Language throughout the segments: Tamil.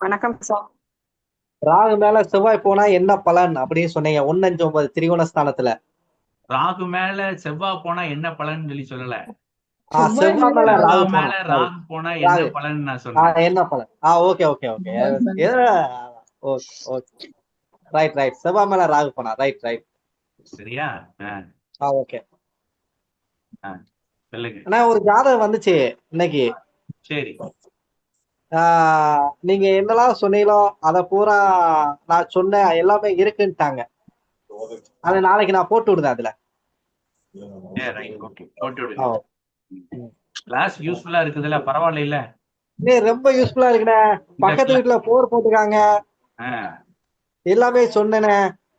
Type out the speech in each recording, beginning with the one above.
வணக்கம் சார். ராகு மேல செவ்வாய் போனா என்ன பலன் அப்படின்னு சொன்னீங்க 159 திரிகோண ஸ்தானத்துல. ராகு மேல செவ்வாய் போனா என்ன பலன் சொல்லல. செவ்வாய் செவ்வாய் மேல மேல ராகு ராகு செவ்வாய் போனா மேல சாரி. ராகு போனா என்ன ராகு பலன் நான் சொன்னேன். என்ன பலன்? Okay okay okay. செவ்வாய் மேல ஓகே ஓகே. Right right. செவ்வாய் மேல ராகு போனா ரைட் ரைட். சரியா? ஓகே. சொல்லுங்க. ஆனா ஒரு ஜாதகம் வந்துச்சு இன்னைக்கு. சரி நீங்க என்னெல்லாம் சொன்னீங்களோ அத பூரா நான் சொன்ன எல்லாமே இருக்குன்ட்டாங்க. அதை நாளைக்கு நான் போட்டு விடுதேன் அதுல. ரைட் ஓகே போட்டு ஆ, விடுங்க. ம். கிளாஸ் யூஸ்ஃபுல்லா இருக்குதுல்ல, பரவாயில்ல இல்ல. ரொம்ப யூஸ்ஃபுல்லா இருக்குண்ணே. இந்த பக்கத்து வீட்டுல போர் போட்டுருக்காங்க. எல்லாமே சொன்னேனே.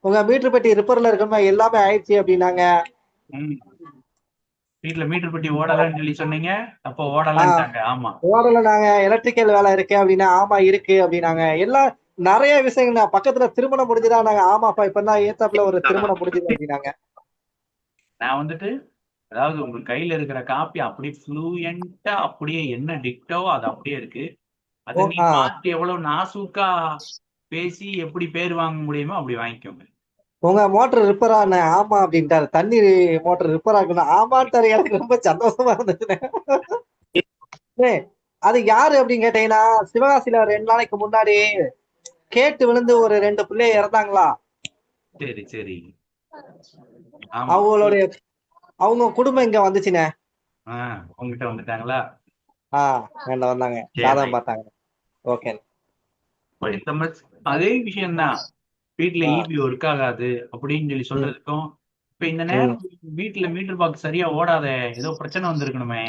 உங்க மீட்டர் பெட்டி ரிப்பேர்ல இருக்கணுமா, எல்லாமே ஆயிடுச்சு அப்படின்னாங்க. வீட்டுல மீட்டர் பெட்டி ஓடலன்னு சொன்னீங்க. அப்போ ஆஹ் ஓடலன்ட்டாங்க. ஆமா. ஓடல நாங்க எலக்ட்ரிக்கல் வேலை இருக்கு அப்படின்னா ஆமா இருக்கு அப்படின்னாங்க. எல்லாம் நிறைய விஷயங்கள் பக்கத்துல திருமணம் முடிஞ்சுதா நாங்க ஆமாப்பா இப்பதான் ஏத்தாப்புல ஒரு திருமணம் முடிஞ்சுது அப்படின்னாங்க. நான் வந்துட்டு அதாவது உங்க கையில இருக்கிற காப்பி அப்படியே ஃப்ளூயண்டா அப்படியே என்ன டிக்டோ அது அப்படியே இருக்கு. ஓ அதை நீ ஆ பார்த்து எவ்வளவு நாசூக்கா பேசி எப்படி பேர் வாங்க முடியுமோ அப்படி வாங்கிக்கோங்க. உங்க மோட்டர் ரிப்பேர் ஆன ஆமா அப்படின்ட்டாரு. தண்ணி மோட்டர் ரிப்பேர் ஆகணும் ஆமான்ட்டாரு. எனக்கு ரொம்ப சந்தோஷமா இருந்துச்சுண்ணே. ஏய், அது யாரு அப்படின்னு கேட்டீங்கன்னா, சிவகாசியில 2 நாளைக்கு முன்னாடி கேட்டு விழுந்து ஒரு 2 பிள்ளைய இறந்தாங்களா. சரி சரி. ஆமா. அவங்களுடைய அவங்க குடும்பம் இங்க வந்துச்சுண்ணே. உங்ககிட்ட வந்துட்டாங்களா? என்ன வந்தாங்க, சரி ஜாதகம் ரைட். பார்த்தாங்க. ஓகே. அதே விஷயம்தான். வீட்டுல ஆ இபி ஒர்க் ஆகாது அப்படின்னு ம் சொல்றதுக்கும், இப்ப இந்த ம் நேரம் வீட்டுல மீட்டர் பாக்ஸ் சரியா ஓடாத, ஏதோ பிரச்சனை வந்திருக்கணுமே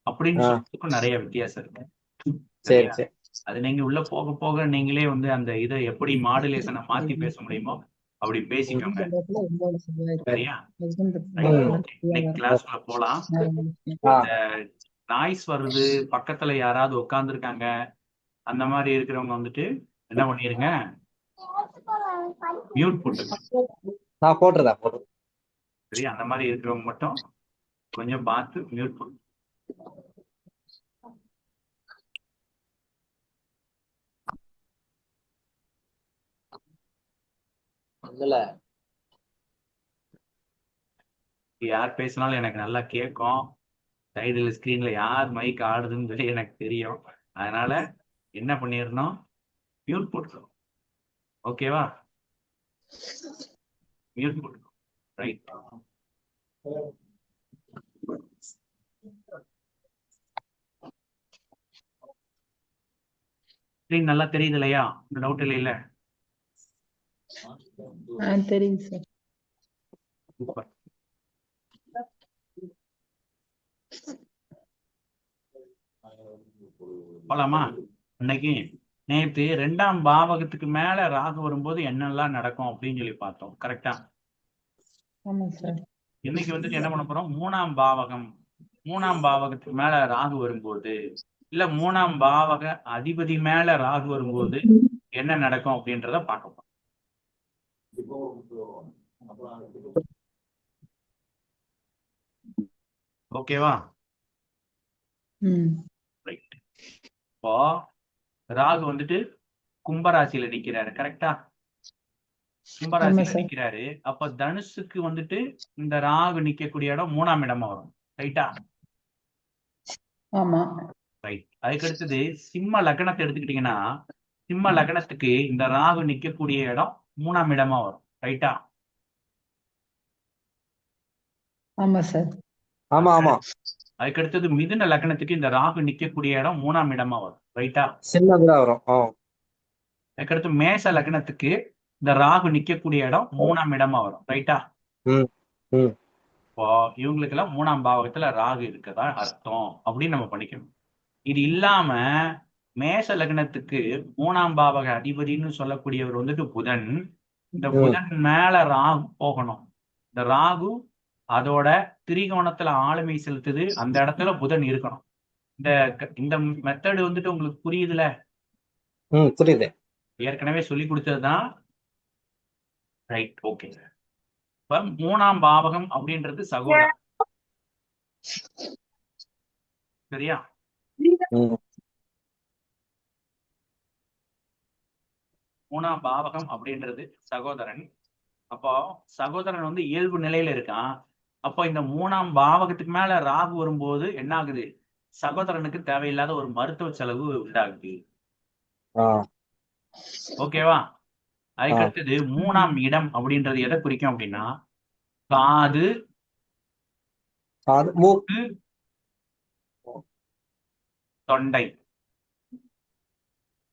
அப்படின்னு ஆ சொல்றதுக்கும் நிறைய வித்தியாசம் இருக்கு. சரி சரியா? சரி. அது நீங்க உள்ள போக போக நீங்களே வந்து அந்த இதை எப்படி மாடுலேஷனை மாத்தி பேச முடியுமோ அப்படி ம் பேசிக்கோங்க. சரி. சரியா? ரைட் ம் ஓகே. இன்னைக்கு ஓகே. கிளாஸ்ல போலாம். ஆ இந்த நாய்ஸ் வருது, பக்கத்துல யாராவது உட்கார்ந்துருக்காங்க, அந்த மாதிரி இருக்கிறவங்க வந்துட்டு என்ன பண்ணிருங்க, மியூட் போட்டுருங்க. நான் போட்டுறேன் போட்டுறேன். சரியா? அந்த மாதிரி இருக்கிறவங்க மட்டும் கொஞ்சம் பார்த்து மியூட் பண்ணுங்க. இல்ல. யார் பேசினாலும் எனக்கு நல்லா கேட்கும். சைடுல ஸ்கிரீன்ல யார் மைக் ஆடுதுன்னு சொல்லி எனக்கு தெரியும். அதனால என்ன பண்ணிடணும், மியூட் போட்டுக்கணும். ஓகேவா? மியூட் போட்டுக்கணும். ரைட். ஸ்கிரீன் நல்லா தெரியுது இல்லையா? இந்த டவுட் இல்லையில? தெரியுது சார். சூப்பர். போலாமா? இன்னைக்கு நேத்து 2ஆம் பாவகத்துக்கு மேல ராகு வரும்போது என்னெல்லாம் நடக்கும் அப்படின்னு சொல்லி பார்த்தோம். கரெக்டா? ஆமா சார். இன்னைக்கு வந்துட்டு என்ன பண்ண போறோம், 3ஆம் பாவகம். 3ஆம் பாவகத்துக்கு மேல ராகு வரும்போது, இல்ல 3ஆம் பாவக அதிபதி மேல ராகு வரும்போது என்ன நடக்கும் அப்படின்றத பார்க்க போறோம். ஓகேவா? ம் ரைட். இப்போ ராகு வந்துட்டு கும்பராசியில நிக்கிறாரு. கரெக்டா? ஆமா கும்பராசியில சார். நிக்கிறாரு. அப்ப தனுசுக்கு வந்துட்டு இந்த ராகு நிக்கக்கூடிய இடம் 3ஆம் இடமா வரும். ரைட்டா? ஆமா. ரைட். அதுக்கு அடுத்தது சிம்ம லக்னத்தை எடுத்துக்கிட்டீங்கன்னா, சிம்ம லக்னத்துக்கு இந்த ராகு நிக்கக்கூடிய இடம் 3ஆம் இடமா வரும். ரைட்டா? ஆமா சார். ஆமா ஆமா. அதுக்கு அடுத்தது மிதுன லக்னத்துக்கு இந்த ராகு நிக்கக்கூடிய இடம் 3ஆம் இடமா வரும். ரைட்டா? சின்னதா வரும். அதுக்கடுத்து மேஷ லக்னத்துக்கு இந்த ராகு நிக்கக்கூடிய இடம் 3ஆம் இடமா வரும். ரைட்டா? ம் ம் இப்போ இவங்களுக்கெல்லாம் 3ஆம் பாவகத்துல ராகு இருக்கதா அர்த்தம் அப்படின்னு நம்ம பண்ணிக்கணும். இது இல்லாம மேஷ லக்னத்துக்கு 3ஆம் பாவக அதிபதினு சொல்லக்கூடியவர் வந்துட்டு புதன். இந்த ம் புதன் மேல ராகு போகணும். இந்த ராகு அதோட திரிகோணத்துல ஆளுமை செலுத்துது, அந்த இடத்துல புதன் இருக்கணும். இந்த இந்த மெத்தடு வந்துட்டு உங்களுக்கு புரியுதுல? ம் புரியுது. ஏற்கனவே சொல்லி கொடுத்ததுதான். Right okay. இப்ப 3ஆம் பாவகம் அப்படின்றது சகோதரம். சரியா? ம் மூணாம் பாவகம் அப்படின்றது சகோதரன். அப்போ சகோதரன் வந்து இயல்பு நிலையில இருக்கான். அப்போ இந்த மூணாம் பாவகத்துக்கு மேல ராகு வரும்போது என்ன ஆகுது? சகோதரனுக்கு தேவையில்லாத ஒரு மருத்துவ செலவு உண்டாகுது. ஆஹ் ஓகேவா? அதுக்கு ஆஹ் அடுத்தது மூணாம் இடம் அப்படின்றது எதை குறிக்கும் அப்படின்னா, காது, அது மூ மூக்கு, தொண்டை.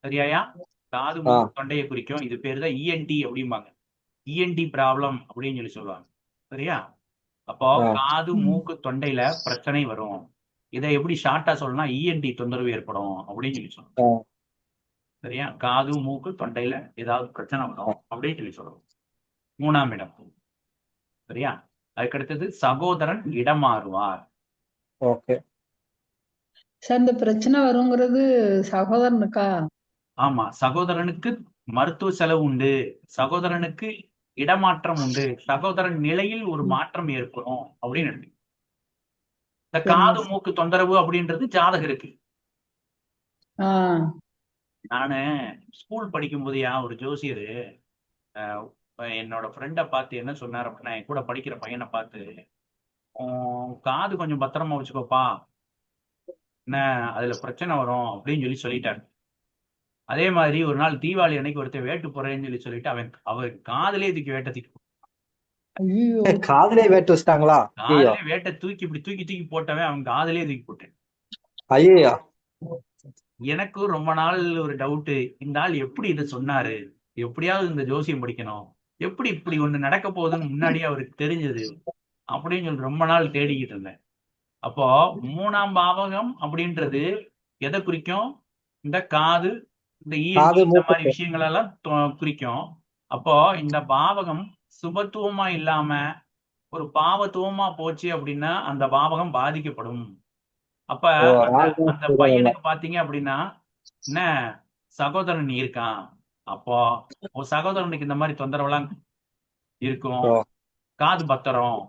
சரியாயா? காது, மூக்கு, ஆஹ் தொண்டையை குறிக்கும். இது பேரு தான் இஎன்டி அப்படிம்பாங்க. இஎன்டி ப்ராப்ளம் அப்படின்னு சொல்லி சொல்லுவாங்க. சரியா? அப்போ ஆஹ் காது, ம். மூக்கு, தொண்டையில பிரச்சனை வரும். இதை எப்படி ஷார்ட்டா சொல்லணும்னா இஎன்டி தொந்தரவு ஏற்படும் அப்படின்னு சொல்லி சொல்லணும். ஆஹ் சரியா? காது, மூக்கு, தொண்டையில ஏதாவது பிரச்சனை வரும் அப்படின்னு சொல்லி சொல்லணும். மூணாம் இடம். சரியா? அதுக்கு அடுத்தது சகோதரன் இடம் மாறுவார். ஓகே. சார் இந்த பிரச்சனை வருங்கிறது சகோதரனுக்கா? ஆமா, சகோதரனுக்கு மருத்துவ செலவு உண்டு, சகோதரனுக்கு இடமாற்றம் உண்டு, சகோதரன் நிலையில் ஒரு மாற்றம் ஏற்படும் அப்படின்னு இருக்கு. இந்த சரிங்க காது, சார். மூக்கு தொந்தரவு அப்படின்றது ஜாதகருக்கு. ஆஹ் நானு ஸ்கூல் படிக்கும் போதையா ஒரு ஜோசியர் என்னோட ஃப்ரெண்டை பார்த்து என்ன சொன்னார் அப்படின்னா, என் கூட படிக்கிற பையனை பார்த்து, "உன் காது கொஞ்சம் பத்திரமா வச்சுக்கோப்பா, என்ன அதுல பிரச்சனை வரும்" அப்படின்னு சொல்லி சொல்லிட்டாரு. அதே மாதிரி ஒரு நாள் தீபாவளி அன்னைக்கு ஒருத்தன் வேட்டு போறேன்னு சொல்லி சொல்லிட்டு அவர் காதுலயே தூக்கி வேட்டை தூக்கி ஐயோ. காதுலயே வேட்டு வச்சிட்டாங்களா? ஐயோ காதுலயே வேட்டை தூக்கி இப்படி தூக்கி தூக்கி போட்டவன் அவன் காதுலயே தூக்கி போட்டேன். ஐயோ. எனக்கும் ரொம்ப நாள் ஒரு டவுட்டு, இந்த ஆள் எப்படி இதை சொன்னாரு? எப்படியாவது இந்த ஜோசியம் படிக்கணும், எப்படி இப்படி ஒண்ணு நடக்க போகுதுன்னு முன்னாடியே அவருக்கு தெரிஞ்சது அப்படின்னு சொல்லி ரொம்ப நாள் தேடிக்கிட்டு இருந்தேன். அப்போ மூணாம் பாவகம் அப்படின்றது எதை குறிக்கும்? இந்த காது, இந்த இஎன்டி, காது இந்த மூக்கு மாதிரி விஷயங்கள் எல்லாம் குறிக்கும். அப்போ இந்த பாவகம் சுபத்துவமா இல்லாம ஒரு பாவத்துவமா போச்சு அப்படின்னா அந்த பாவகம் பாதிக்கப்படும். அப்ப ஓ அந்த ராகு அந்த சூரியன். பையனுக்கு பாத்தீங்க அப்படின்னா என்ன, சகோதரன் இருக்கான். அப்போ ஒரு சகோதரனுக்கு இந்த மாதிரி தொந்தரவுலாம் இருக்கும். ஓ காது பத்திரம்,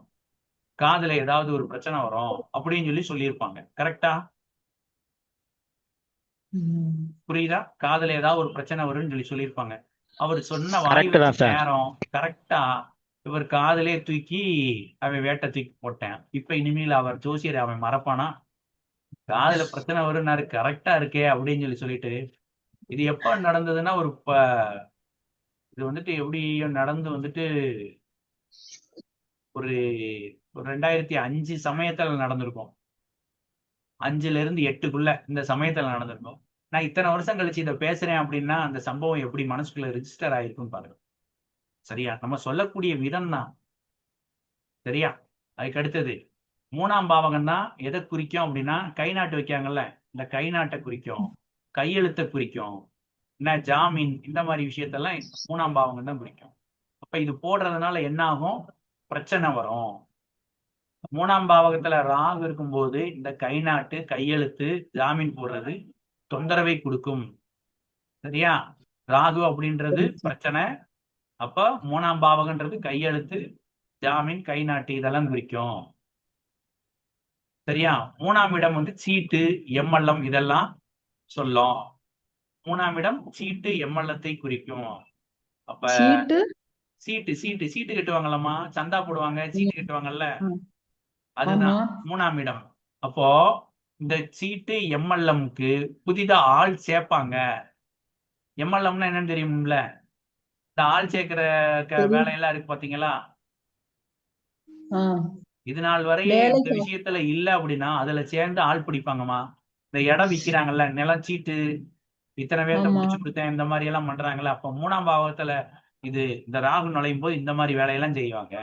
காதுல ஏதாவது ஒரு பிரச்சனை வரும் அப்படின்னு சொல்லி சொல்லியிருப்பாங்க. கரெக்டா? ம். புரியுதா? காதுல ஏதாவது ஒரு பிரச்சனை வரும்னு சொல்லி சொல்லியிருப்பாங்க. அவர் சொன்ன வாய் கரெக்ட் வச்ச தான் சார். நேரம் கரெக்டா இவர் காதுலயே தூக்கி அவன் வேட்டை தூக்கி போட்டேன். இப்ப இனிமேல் அவர் ஜோசியர் அவன் மறப்பானா? காதுல பிரச்சனை வரும்னாரு, கரெக்டா இருக்கே அப்படின்னு சொல்லிட்டு. இது எப்ப நடந்ததுன்னா இது வந்துட்டு எப்படி நடந்து வந்துட்டு ஒரு 2005 சமயத்துல நடந்திருக்கும். 5ல இருந்து 8க்குள்ள இந்த சமயத்துல நடந்திருக்கும். நான் இத்தனை வருஷம் கழிச்சு இதை பேசுறேன் அப்படின்னா அந்த சம்பவம் எப்படி மனசுக்குள்ள ரெஜிஸ்டர் ஆயிருக்குன்னு பாருங்க. சரியா? நம்ம சொல்லக்கூடிய விதம் தான். சரியா? அதுக்கு அடுத்தது மூணாம் பாவகம் தான் எதை குறிக்கும் அப்படின்னா, கை நாட்டு வைக்காங்கல்ல, இந்த கை நாட்டை குறிக்கும், கையெழுத்தை குறிக்கும், என்ன ஜாமீன், இந்த மாதிரி விஷயத்தெல்லாம் மூணாம் பாவகம் தான் குறிக்கும். அப்ப இது போடுறதுனால என்ன ஆகும்? பிரச்சனை வரும். மூணாம் பாவகத்துல ராகு இருக்கும்போது இந்த கை நாட்டு, கையெழுத்து, ஜாமீன் போடுறது தொந்தரவை கொடுக்கும். சரியா? ராகு அப்படின்றது பிரச்சனை. அப்ப மூணாம் பாவகன்றது கையெழுத்து, ஜாமீன், கை நாட்டு இதெல்லாம் குறிக்கும். சரியா? மூணாம் இடம் வந்து சீட்டு, எம்எல்எம் இதெல்லாம் சொல்லும். மூணாம் இடம் சீட்டு, எம்எல்எத்தை குறிக்கும். அப்ப சீட்டு. சீட்டு சீட்டு சீட்டு கட்டுவாங்கல்லம்மா, சந்தா போடுவாங்க, சீட்டு கட்டுவாங்கல்ல, ஆமா. அதுதான் மூணாம் இடம். அப்போ இந்த சீட்டு எம்எல்எம்க்கு புதிதா ஆள் சேர்ப்பாங்க. எம்எல்எம்னா என்னன்னு தெரியும்ல? இந்த ஆள் சேர்க்கிற தெரியும். வேலையெல்லாம் இருக்கு பாத்தீங்களா? ஆஹ் இது நாள் வரையே இந்த வேலைக்கு விஷயத்துல இல்ல அப்படின்னா அதுல சேர்ந்து ஆள் பிடிப்பாங்கம்மா. இந்த இடம் விக்கிறாங்கல்ல, நிலம் சீட்டு, இத்தனை பேர்த்த ஆமா. முடிச்சு கொடுத்தேன், இந்த மாதிரி எல்லாம் பண்றாங்கல்ல, அப்ப மூணாம் பாவத்துல இந்த ராகு நுழையும் போது இந்த மாதிரி வேலையெல்லாம் செய்வாங்க.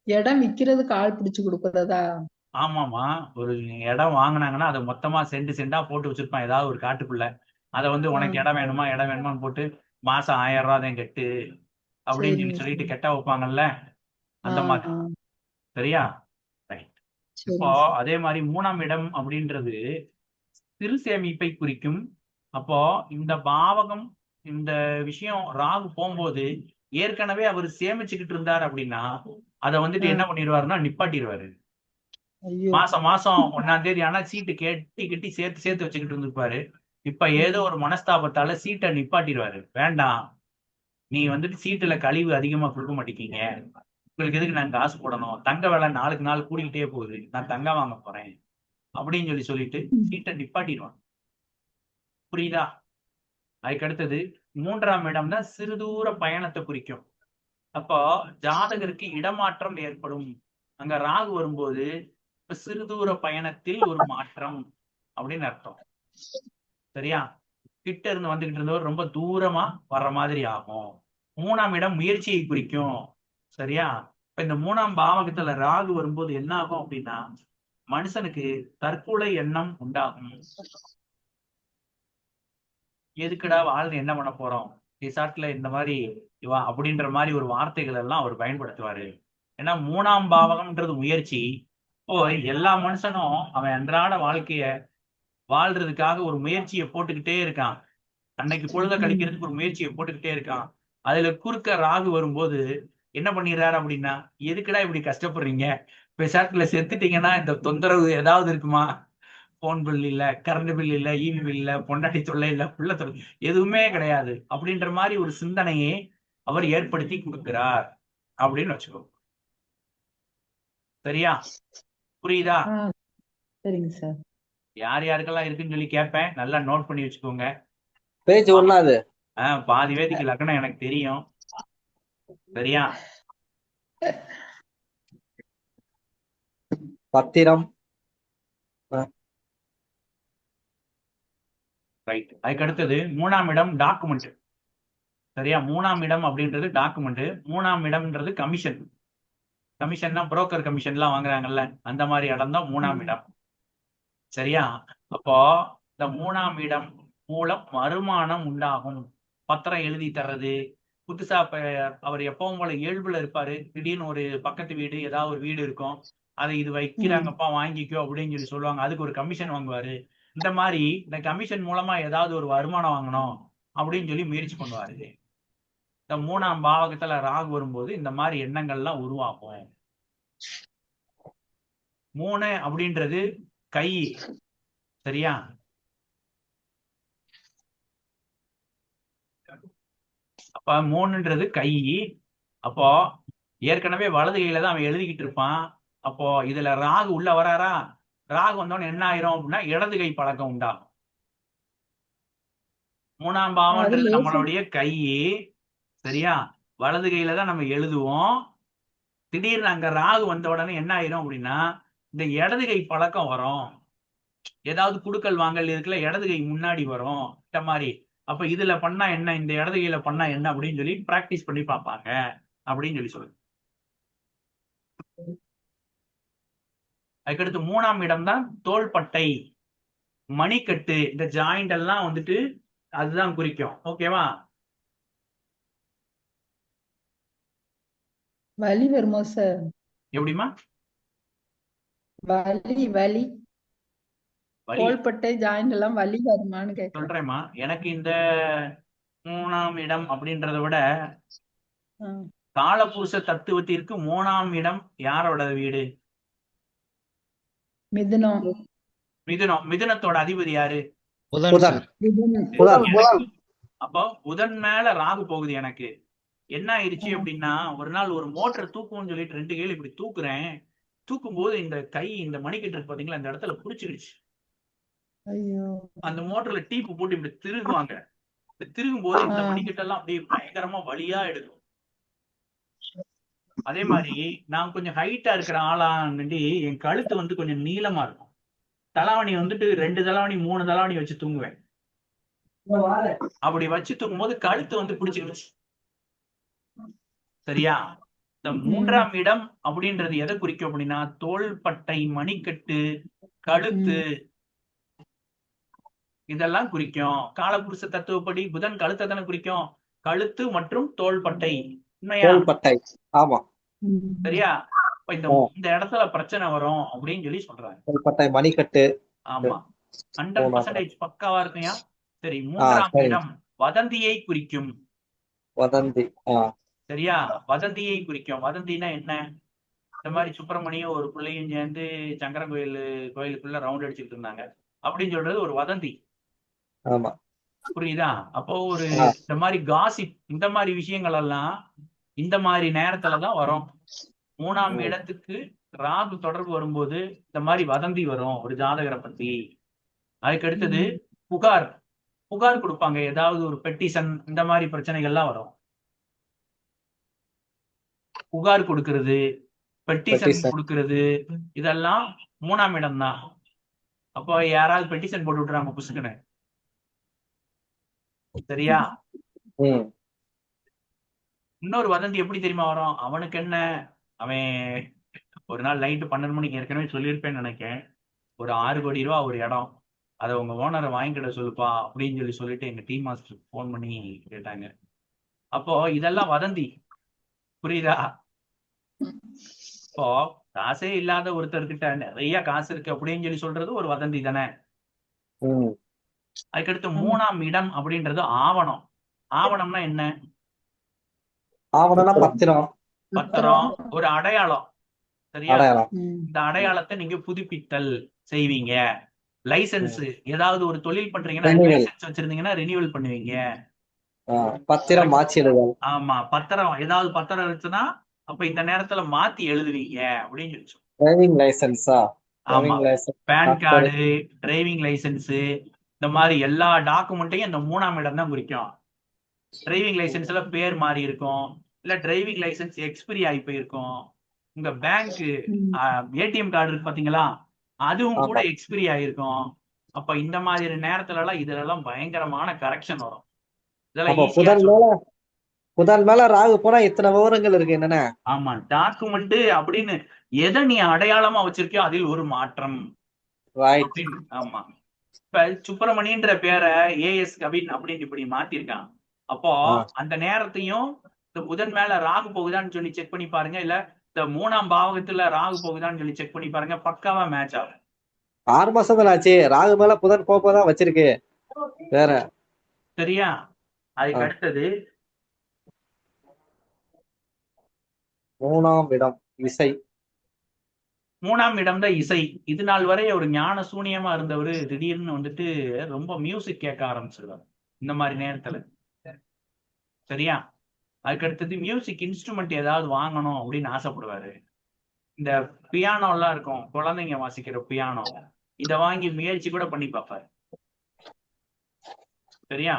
இடம் விக்கிறதுக்கு ஆள் பிடிச்சு கொடுக்கறதா? ஆமாமா. ஒரு இடம் வாங்கினாங்கன்னா அதை மொத்தமா சென்ட் சென்டா போட்டு வச்சிருப்பான் ஏதாவது ஒரு காட்டுக்குள்ள. அதை வந்து உனக்கு இடம் வேணுமா, இடம் வேணுமான்னு போட்டு மாசம் 1000 ரூபாய் தான் கட்டு அப்படின்னு சரிங்க சொல்லிட்டு சார். கெட்ட வைப்பாங்கல்ல, அந்த ஆஹ் மாதிரி. ஆஹ் சரியா? ரைட். இப்போ சரிங்க சார். அதே மாதிரி மூணாம் இடம் அப்படின்றது சிறு சேமிப்பை குறிக்கும். அப்போ இந்த பாவகம், இந்த விஷயம் ராகு போகும்போது ஏற்கனவே அவர் சேமிச்சுக்கிட்டு இருந்தார் அப்படின்னா அதை வந்துட்டு என்ன பண்ணிடுவாருன்னா நிப்பாட்டிடுவாரு. ஐயோ. மாசம் மாசம் 1ஆம் தேதி ஆனா சீட்டு கட்டி கட்டி சேர்த்து சேர்த்து வச்சுக்கிட்டு இருந்திருப்பாரு. இப்ப ஏதோ ஒரு மனஸ்தாபத்தால சீட்டை நிப்பாட்டிடுவாரு. வேண்டாம், நீ வந்துட்டு சீட்டுல கழிவு அதிகமா கொடுக்க மாட்டேங்கீங்க, உங்களுக்கு எதுக்கு நான் காசு போடணும், தங்க விலை நாளுக்கு நாள் கூடிக்கிட்டே போகுது, நான் தங்கம் வாங்க போறேன் அப்படின்னு சொல்லிட்டு சீட்டை நிப்பாட்டிடுவான். புரியுதா? அதுக்கு அடுத்தது 3ஆம் இடம் தான் சிறு தூர பயணத்தை குறிக்கும். அப்போ ஜாதகருக்கு இடமாற்றம் ஏற்படும். அங்க ராகு வரும்போது சிறு தூர பயணத்தில் ஒரு மாற்றம் அப்படின்னு அர்த்தம். சரியா? கிட்ட இருந்து வந்துகிட்டு இருந்தவர் ரொம்ப தூரமா வர்ற மாதிரி ஆகும். 3ஆம் இடம் முயற்சியை குறிக்கும். சரியா? இப்ப இந்த 3ஆம் பாவகத்துல ராகு வரும்போது என்ன ஆகும் அப்படின்னா, மனுஷனுக்கு தற்கொலை எண்ணம் உண்டாகும். எதுக்குடா வாழ்ந்து என்ன பண்ண போறோம், ரிசார்ட்ல இந்த மாதிரி இவா அப்படின்ற மாதிரி ஒரு வார்த்தைகள் எல்லாம் அவர் பயன்படுத்துவாரு. ஏன்னா 3ஆம் பாவகம்ன்றது முயற்சி. இப்போ எல்லா மனுஷனும் அவன் அன்றாட வாழ்க்கைய வாழ்றதுக்காக ஒரு முயற்சியை போட்டுக்கிட்டே இருக்கான். அன்னைக்கு பொழுத கழிக்கிறதுக்கு ஒரு முயற்சியை போட்டுக்கிட்டே இருக்கான். அதுல குறுக்க ராகு வரும்போது என்ன பண்ணிடுறாரு அப்படின்னா, எதுக்குடா இப்படி கஷ்டப்படுறீங்க, ரிசார்ட்ல செத்துட்டீங்கன்னா இந்த தொந்தரவு ஏதாவது இருக்குமா, போன் பில் இல்ல, கரண்ட் பில் இல்ல, ஈவி பில் இல்ல, பொண்டாட்டி தொல்லை இல்ல, புள்ள தொல்லை எதுவுமே கிடையாது அப்படின்ற மாதிரி ஒரு சிந்தனையை அவர் ஏற்படுத்தி கொடுக்கிறார் அப்படின்னு வச்சுக்கோ. சரியா? புரியுதா? சரிங்க சார். யார் யாருக்கெல்லாம் இருக்குன்னு சொல்லி கேட்பேன், நல்லா நோட் பண்ணி வச்சுக்கோங்க. பேஜ் ஒண்ணாது. பாதி வேதிக்கு லக்னம் எனக்கு தெரியும். சரியா? பத்திரம். ரைட். அதுக்கு அடுத்தது 3ஆம் இடம் டாக்குமெண்ட். சரியா? 3ஆம் இடம் அப்படின்றது டாக்குமெண்ட். 3ஆம் இடம்ன்றது கமிஷன். கமிஷன்னா புரோக்கர் கமிஷன் எல்லாம் வாங்குறாங்கல்ல, அந்த மாதிரி இடம் தான் 3ஆம் இடம். சரியா? அப்போ இந்த 3ஆம் இடம் மூலம் வருமானம் உண்டாகும். பத்திரம் எழுதி தர்றது, புதுசா அவர் எப்பவும் போல இயல்புல இருப்பாரு, திடீர்னு ஒரு பக்கத்து வீடு ஏதாவது ஒரு வீடு இருக்கும், அதை இது வைக்கிறாங்கப்பா வாங்கிக்கோ அப்படின்னு சொல்லுவாங்க, அதுக்கு ஒரு கமிஷன் வாங்குவாரு. இந்த மாதிரி இந்த கமிஷன் மூலமா ஏதாவது ஒரு வருமானம் வாங்கணும் அப்படின்னு முயற்சி பண்ணுவாரு. இந்த 3ஆம் பாவகத்துல ராகு வரும்போது இந்த மாதிரி எண்ணங்கள்லாம் உருவாகும். 3 அப்படின்றது கை. சரியா? அப்ப 3ன்றது கை. அப்போ ஏற்கனவே வலது கையில தான் அவன் எழுதிக்கிட்டு இருப்பான். அப்போ இதுல ராகு உள்ள வராரா, ராகு வந்தோன்னு என்ன ஆயிரும் அப்படின்னா இடது கை பழக்கம் உண்டாகும். 3ஆம் பாவம்ன்றது நம்மளுடைய கை. சரியா? வலது கையில தான் நம்ம எழுதுவோம். திடீர்னு அங்க ராகு வந்த உடனே என்ன ஆயிரும் அப்படின்னா, இந்த இடது கை பழக்கம் வரும். ஏதாவது குடுக்கல் வாங்கல் இருக்குல்ல, இடது கை முன்னாடி வரும் இந்த மாதிரி. அப்ப இதுல பண்ணா என்ன, இந்த இடது கையில பண்ணா என்ன அப்படின்னு சொல்லி பிராக்டிஸ் பண்ணி பார்ப்பாங்க அப்படின்னு சொல்லுங்க. அதுக்கடுத்து 3ஆம் இடம் தான் தோள்பட்டை, மணிக்கட்டு, இந்த ஜாயிண்ட் எல்லாம் வந்துட்டு அதுதான் குறிக்கும். ஓகேவா? வலி வருமோ சார்? எப்படிமா? வலி வலி வலி தோள்பட்டை ஜாயிண்ட் எல்லாம் வலி வருமான்னு கேட்கிறேன். சொல்றேம்மா. எனக்கு இந்த 3ஆம் இடம் அப்படின்றத விட காலபுருஷ தத்துவத்திற்கு 3ஆம் இடம் யாரோட வீடு? மிதுனம். மிதுனம். மிதுனத்தோட அதிபதி யாரு? அப்போ புதன் மேல ராகு போகுது. எனக்கு என்ன ஆயிடுச்சு அப்படின்னா, ஒரு நாள் ஒரு மோட்டர் தூக்கும்னு சொல்லிட்டு 2 கையில இப்படி தூக்குறேன். தூக்கும் போது இந்த கை, இந்த மணிக்கட்டு இருக்கு பாத்தீங்களா, இந்த இடத்துல புடிச்சிருச்சு. அந்த மோட்டர்ல டீப்பு போட்டு இப்படி திருகுவாங்க. திருகும் போது இந்த மணிக்கட்டெல்லாம் அப்படியே பயங்கரமா வலியா எடுக்கும். அதே மாதிரி நான் கொஞ்சம் ஹைட்டா இருக்கிற ஆளாண்டி என் கழுத்து வந்து கொஞ்சம் நீளமா இருக்கும். தலாவணி வந்துட்டு 2 தலாவணி 3 தலாவணி வச்சு தூங்குவேன். அப்படி வச்சு தூங்கும் போது கழுத்து வந்து பிடிச்சிருச்சு. சரியா? இந்த 3ஆம் இடம் அப்படின்றது எதை குறிக்கும் அப்படின்னா, தோள்பட்டை, மணிக்கட்டு, கழுத்து, இதெல்லாம் குறிக்கும். காலபுருஷ தத்துவப்படி புதன் கழுத்தை தானே குறிக்கும், கழுத்து மற்றும் தோள்பட்டை. தோள்பட்டை. ஆமா. சரியா? இந்த இடத்துல பிரச்சனை வரும் அப்படின்னு சொல்றாங்க. தோள்பட்டை, மணிக்கட்டு. ஆமா, 100% பக்காவா இருக்குயா. சரி, 3ஆம் இடம் வதந்தியை குறிக்கும். வதந்தி. சரியா? வதந்தியை குறிக்கும். வதந்தினா என்ன? இந்த மாதிரி சுப்பிரமணியம் ஒரு பிள்ளையும் சேர்ந்து சங்கரன் கோயிலுக்குள்ள ரவுண்ட் அடிச்சுட்டு இருந்தாங்க அப்படின்னு சொல்றது ஒரு வதந்தி. ஆமா. புரியுதா? அப்போ ஒரு ஆ, இந்த மாதிரி காசிப் இந்த மாதிரி விஷயங்கள் எல்லாம் இந்த மாதிரி நேரத்துலதான் வரும். 3ஆம் ம், இடத்துக்கு ராகு தொடர்பு வரும்போது இந்த மாதிரி வதந்தி வரும் ஒரு ஜாதகரை பத்தி. அதுக்கு அடுத்தது ம். புகார் புகார் கொடுப்பாங்க, ஏதாவது ஒரு பெட்டிஷன் இந்த மாதிரி பிரச்சனைகள்லாம் வரும். புகார் கொடுக்கிறது, பெட்டிஷன் பெட்டிஷன். கொடுக்கிறது, இதெல்லாம் 3ஆம் இடம் தான். அப்போ யாராவது பெட்டிஷன் போட்டு விட்டுறாங்க புசுக்குன்னு. சரியா? ம், இன்னொரு வதந்தி எப்படி தெரியுமா வரும்? அவனுக்கு என்ன, அவன் ஒரு நாள் நைட்டு 12 மணிக்கு ஏற்கனவே சொல்லியிருப்பேன்னு நினைக்கிறேன், ஒரு 6 கோடி ரூபா ஒரு இடம், அதை உங்க ஓனரை வாங்கிக்கிட சொல்லுப்பா அப்படின்னு சொல்லிட்டு எங்க டீம் மாஸ்டர் போன் பண்ணி கேட்டாங்க. அப்போ இதெல்லாம் வதந்தி. புரியுதா? இப்போ காசே இல்லாத ஒருத்தர்கிட்ட நிறைய காசு இருக்கு அப்படின்னு சொல்றது ஒரு வதந்தி தானே. ம். அதுக்கடுத்து ஆமா. 3ஆம் இடம் அப்படின்றது ஆவணம். ஆவணம்னா என்ன? ஆவணம்னா பத்திரம், பத்திரம், பத்திரம். ஒரு அடையாளம். சரியா? அடையாளம். ம். இந்த அடையாளத்தை நீங்க புதுப்பித்தல் செய்வீங்க. லைசன்ஸ், ம். ஏதாவது ஒரு தொழில் பண்றீங்கன்னா ரெனிவல். லைசன்ஸ் வச்சிருந்தீங்கன்னா ரெனியூவல் பண்ணுவீங்க. பத்திரம் மாற்றி எழுதல். ஆமா, பத்திரம், ஏதாவது பத்திரம் இருந்துச்சுன்னா அப்ப இந்த நேரத்துல மாத்தி எழுதுவீங்க அப்படின்னு சொல்லி சொல்லுவோம். டிரைவிங் லைசன்ஸா? ஆமா, டிரைவிங் லைசன்ஸ், பேன் டாக்டர். கார்டு, டிரைவிங் லைசன்ஸ், இந்த மாதிரி எல்லா டாக்குமெண்ட்டையும் இந்த 3ஆம் இடம் தான் குறிக்கும். டிரைவிங் லைசன்ஸ்ல பேர் மாறி இருக்கும், இல்ல டிரைவிங் லைசன்ஸ் எக்ஸ்பிரி ஆகி போயிருக்கும். உங்க பேங்க் ம். ஏடிஎம் கார்டு இருக்கு பாத்தீங்களா, அதுவும் கூட ஆமா. எக்ஸ்பிரி ஆயிருக்கும். அப்ப இந்த மாதிரி நேரத்துல எல்லாம் இதுல எல்லாம் பயங்கரமான கரெக்ஷன் வரும். இதெல்லாம் அப்ப ஈஸியா சொல்லும். புதன் மேல ராகு போனா இத்தனை விவரங்கள் இருக்கு என்னென்ன. ஆமா, டாக்குமெண்ட் அப்படின்னு எதை நீ அடையாளமா வச்சிருக்கியோ அதில் ஒரு மாற்றம் ரைட். அப்படின்னு. ஆமா, இப்ப சுப்பிரமணியன்ற பேரை ஏஎஸ் கவின் அப்படின்னு இப்படி மாத்திருக்கான். அப்போ அந்த நேரத்தையும் இந்த புதன் மேல ராகு போகுதான்னு சொல்லி செக் பண்ணி பாருங்க, இல்ல இந்த 3ஆம் பாவகத்துல ராகு போகுதான்னு சொல்லி செக் பண்ணி பாருங்க, பக்காவா மேட்ச் ஆகும். 6 மாசத்துல ஆச்சு, ராகு மேல புதன் போப்பதான் வச்சிருக்கு வேற. சரியா? அதுக்கு ஆ, அடுத்தது 3ஆம் இடம் இசை. 3ஆம் இடம் தான் இசை. இது நாள் வரை ஒரு ஞான சூனியமா இருந்தவரு திடீர்னு வந்துட்டு ரொம்ப மியூசிக் கேட்க ஆரம்பிச்சிருவாரு இந்த மாதிரி நேரத்துல. சரியா? அதுக்கு அடுத்தது மியூசிக் இன்ஸ்ட்ருமெண்ட் ஏதாவது வாங்கணும் அப்படின்னு ஆசைப்படுவாரு. இந்த பியானோ எல்லாம் இருக்கும், குழந்தைங்க வாசிக்கிற பியானோ, இத வாங்கி முயற்சி கூட பண்ணி பார்ப்பாரு. சரியா?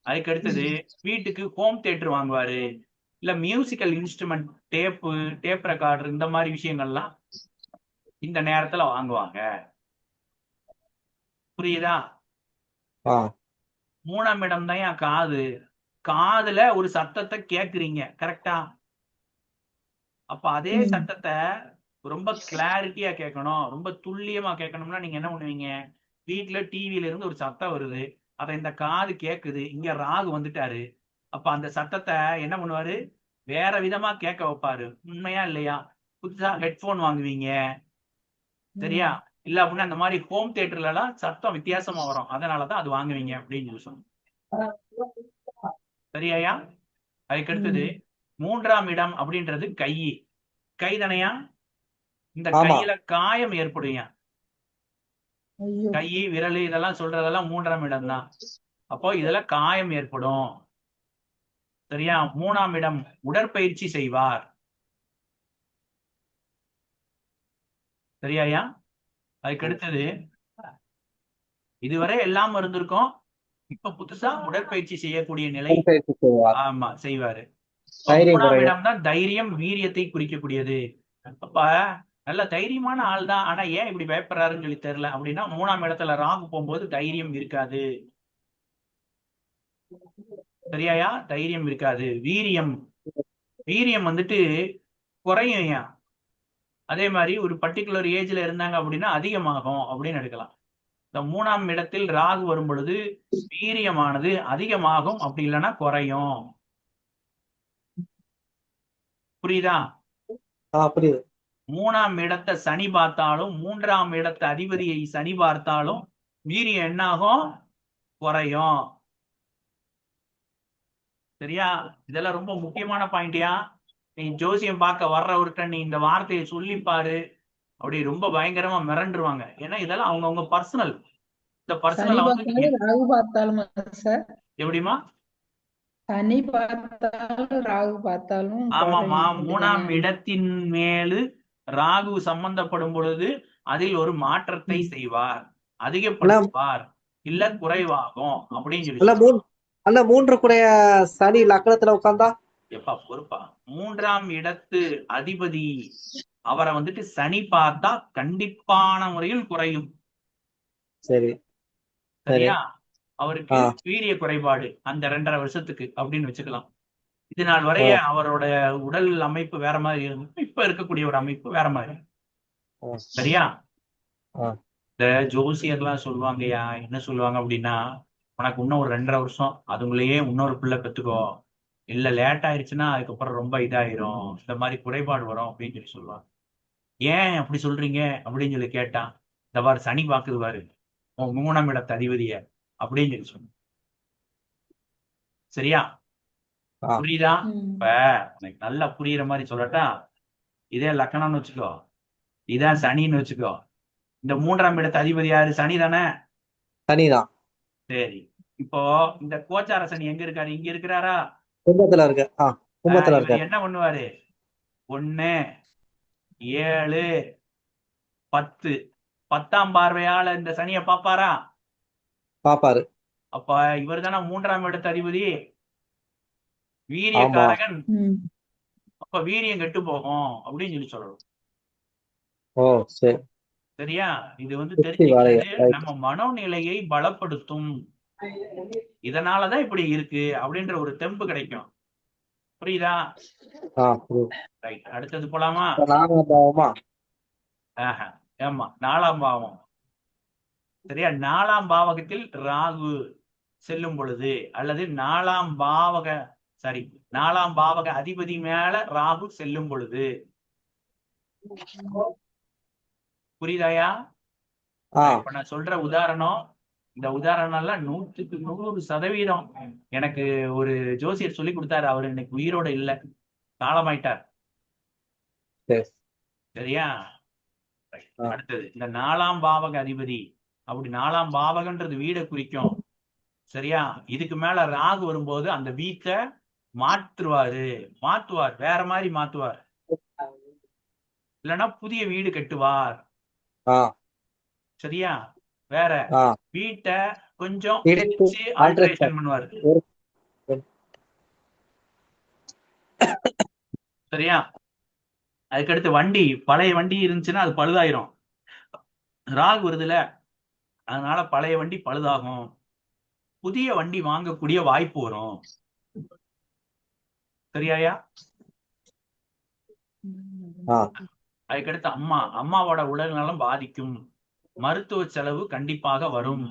அதுக்கு அடுத்தது வீட்டுக்கு ஹோம் தியேட்டர் வாங்குவாரு, இல்ல மியூசிக்கல் இன்ஸ்ட்ருமெண்ட், டேப் ரெக்கார்டர், இந்த மாதிரி விஷயங்கள்லாம் இந்த நேரத்துல வாங்குவாங்க. புரியுதா? ஆ, 3ஆம் இடம் தான் என் காது. காதுல ஒரு சத்தத்தை கேக்குறீங்க, கரெக்டா? அப்ப அதே ம். சத்தத்தை ரொம்ப கிளாரிட்டியா கேட்கணும், ரொம்ப துல்லியமா கேட்கணும்னா நீங்க என்ன பண்ணுவீங்க? வீட்டுல டிவில இருந்து ஒரு சத்தம் வருது, அதை இந்த காது கேக்குது, இங்க ராகு வந்துட்டாரு. அப்ப அந்த சத்தத்தை என்ன பண்ணுவாரு? வேற விதமா கேட்க வைப்பாரு. உண்மையா இல்லையா? புதுசா ஹெட்போன் வாங்குவீங்க. சரியா? ம். இல்ல அப்படின்னா அந்த மாதிரி ஹோம் தியேட்டர்ல எல்லாம் சத்தம் வித்தியாசமா வரும், அதனாலதான் அது வாங்குவீங்க அப்படின்னு சொல்லி சொன்னோம். சரியாயா? அதுக்கு அடுத்தது ம். 3ஆம் இடம் அப்படின்றது கை. கை தானையா? இந்த ஆமா. கையில காயம் ஏற்படுங்க. ஐயோ. கை, விரல் இதெல்லாம் சொல்றதெல்லாம் 3ஆம் இடம் தான். அப்போ இதுல காயம் ஏற்படும். சரியா? 3ஆம் இடம் உடற்பயிற்சி செய்வார். சரியாயா? அதுக்கு அடுத்தது இதுவரை எல்லாம் இருந்திருக்கும், இப்ப புதுசா உடற்பயிற்சி செய்யக்கூடிய நிலை. உடற்பயிற்சி செய்வார். ஆமா, செய்வாரு. இப்ப தைரியம் 3ஆம் குறையும். இடம் தான் தைரியம், வீரியத்தை குறிக்கக்கூடியது. அப்ப நல்ல தைரியமான ஆள் தான், ஆனா ஏன் இப்படி பயப்படுறாருன்னு சொல்லி தெரியல. அப்படின்னா 3ஆம் இடத்துல ராகு போகும்போது தைரியம் இருக்காது. சரியாயா? தைரியம் இருக்காது. வீரியம், வீரியம் வந்துட்டு குறையும். ஏன்? அதே மாதிரி ஒரு பர்டிகுலர் ஏஜ்ல இருந்தாங்க அப்படின்னா அதிகமாகும் அப்படின்னு எடுக்கலாம். இந்த 3ஆம் இடத்தில் ராகு வரும் பொழுது வீரியமானது அதிகமாகும், அப்படி இல்லைன்னா குறையும். புரியுதா? புரியுது. 3ஆம் இடத்தை சனி பார்த்தாலும் 3ஆம் இடத்தை அதிபதியை சனி பார்த்தாலும் வீரியம் என்ன ஆகும்? குறையும். சரியா? இதெல்லாம் ரொம்ப முக்கியமான பாயிண்ட்யா. நீ ஜோசியம் பார்க்க வர்றவர்கிட்ட நீ இந்த வார்த்தையை சொல்லிப்பாரு, அப்படி ரொம்ப பயங்கரமா மிரண்டுருவாங்க. ஏன்னா இதெல்லாம் அவங்கவுங்க பர்சனல். இந்த சனி பர்சனலை வந்து பார்த்தாலும் ராகு பார்த்தாலுமா சார்? எப்படிமா? சனி பார்த்தாலும் ராகு பார்த்தாலும் ஆமாமா, குறையும் அப்படிதானே? 3ஆம் இடத்தின் மேலு ராகு சம்பந்தப்படும் பொழுது அதில் ஒரு மாற்றத்தை ம். செய்வார், அண்ணா அதிகப்படுத்துவார், இல்ல குறைவாகும் அப்படின்னு சொல்லி அண்ணா சொல்லலாம். அண்ணா 3 சனி லக்னத்துல உட்கார்ந்தா எப்பா பொறுப்பா? 3ஆம் இடத்து அதிபதி அவரை வந்துட்டு சனி பார்த்தா கண்டிப்பான முறையில் குறையும். சரி சரி சரியா? அவருக்கு ஆ வீரிய குறைபாடு அந்த 2.5 வருஷத்துக்கு அப்படின்னு வச்சுக்கலாம். இது நாள் ஆ வரைய அவரோட உடல் அமைப்பு வேற மாதிரி இருக்கும், இப்ப இருக்கக்கூடிய ஒரு அமைப்பு வேற மாதிரி. ஆ சரியா? ஆ இந்த ஜோசியர்லாம் சொல்லுவாங்கய்யா, என்ன சொல்லுவாங்க அப்படின்னா, உனக்கு இன்னும் ஒரு 2.5 வருஷம் அதுக்குள்ளேயே இன்னொரு பிள்ளை பெத்துக்கோ, இல்ல லேட் ஆயிடுச்சுன்னா அதுக்கப்புறம் ரொம்ப இதாயிரும், இந்த மாதிரி குறைபாடு வரும் அப்படின்னு சொல்லி சொல்லுவாங்க. ஏன் அப்படி சொல்றீங்க அப்படின்னு சொல்லி கேட்டான், இந்த பாரு சனி பாக்குது பாரு உன் 3ஆம் இடத்து அதிபதிய அப்படின்னு சொல்லி சொன்ன. சரியா? ஆ புரியுதா? ம். இப்ப உனக்கு நல்லா புரியுற மாதிரி சொல்லட்டா, இதே லக்கணம்னு வச்சுக்கோ, இதான் சனின்னு வச்சுக்கோ. இந்த 3ஆம் இடத்து அதிபதி யாரு? சனி தானே? சனிதான் சரி. இப்போ இந்த கோச்சார சனி எங்க இருக்காரு? இங்க இருக்கிறாரா? கும்பத்துல இருக்கு. கும்பத்துல இவர் இருக்காரு. என்ன பண்ணுவாரு? 1, 7, 10, 10ஆம் பார்வையால இந்த சனியை பாப்பாரா? பாப்பாரு. அப்ப இவர் தானே 3ஆம் இடத்து அதிபதி, ஆமா வீரியக்காரகன். ம். அப்ப வீரியம் கெட்டு போகும் அப்படின்னு சொல்லி சொல்லணும். ஓ சரி சரியா? இது வந்து சுத்தி வரைய தெரிஞ்சுக்கிறது ரைட். நம்ம மனோநிலையை பலப்படுத்தும். இதனாலதான் இப்படி இருக்கு அப்படின்ற ஒரு தெம்பு கிடைக்கும். புரியுதா? புரியுது. ரைட், அடுத்தது போலாமா? இப்ப 4ஆம் பாவமா? ஆஹா, ஆமா, 4ஆம் பாவம். சரியா? 4ஆம் பாவகத்தில் ராகு செல்லும் பொழுது, அல்லது 4ஆம் பாவக சரி 4ஆம் பாவக அதிபதி மேல ராகு செல்லும் பொழுது, புரியுதாயா? ஆ இப்ப நான் சொல்ற உதாரணம், இந்த உதாரணம் எல்லாம் 100க்கு 100% எனக்கு ஒரு ஜோசியர் சொல்லி கொடுத்தாரு, அவர் இன்னைக்கு உயிரோட இல்ல, காலமாயிட்டார். சரி சரியா? ஆ அடுத்தது இந்த 4ஆம் பாவக அதிபதி, அப்படி 4ஆம் பாவகன்றது வீடை குறிக்கும். சரியா? இதுக்கு மேல ராகு வரும்போது அந்த வீட்டை மாத்துவார், வேற மாதிரி மாத்துவார், இல்லைன்னா புதிய வீடு கட்டுவார். ஆ சரியா? வேற ஆ வீட்டை கொஞ்சம் இடித்து பிரிச்சு ஆல்ட்ரேஷன் ஆல்ட்ரேஷன் பண்ணுவார். ஒரு சரியா? அதுக்கடுத்து வண்டி, பழைய வண்டி இருந்துச்சுன்னா அது பழுதாயிரும், ராகு வருதுல, அதனால பழைய வண்டி பழுதாகும், புதிய வண்டி வாங்கக்கூடிய வாய்ப்பு வரும். சரியாயா? ஆ அதுக்கடுத்து அம்மாவோட உடல் நலம் பாதிக்கும், மருத்துவ செலவு கண்டிப்பாக வரும்.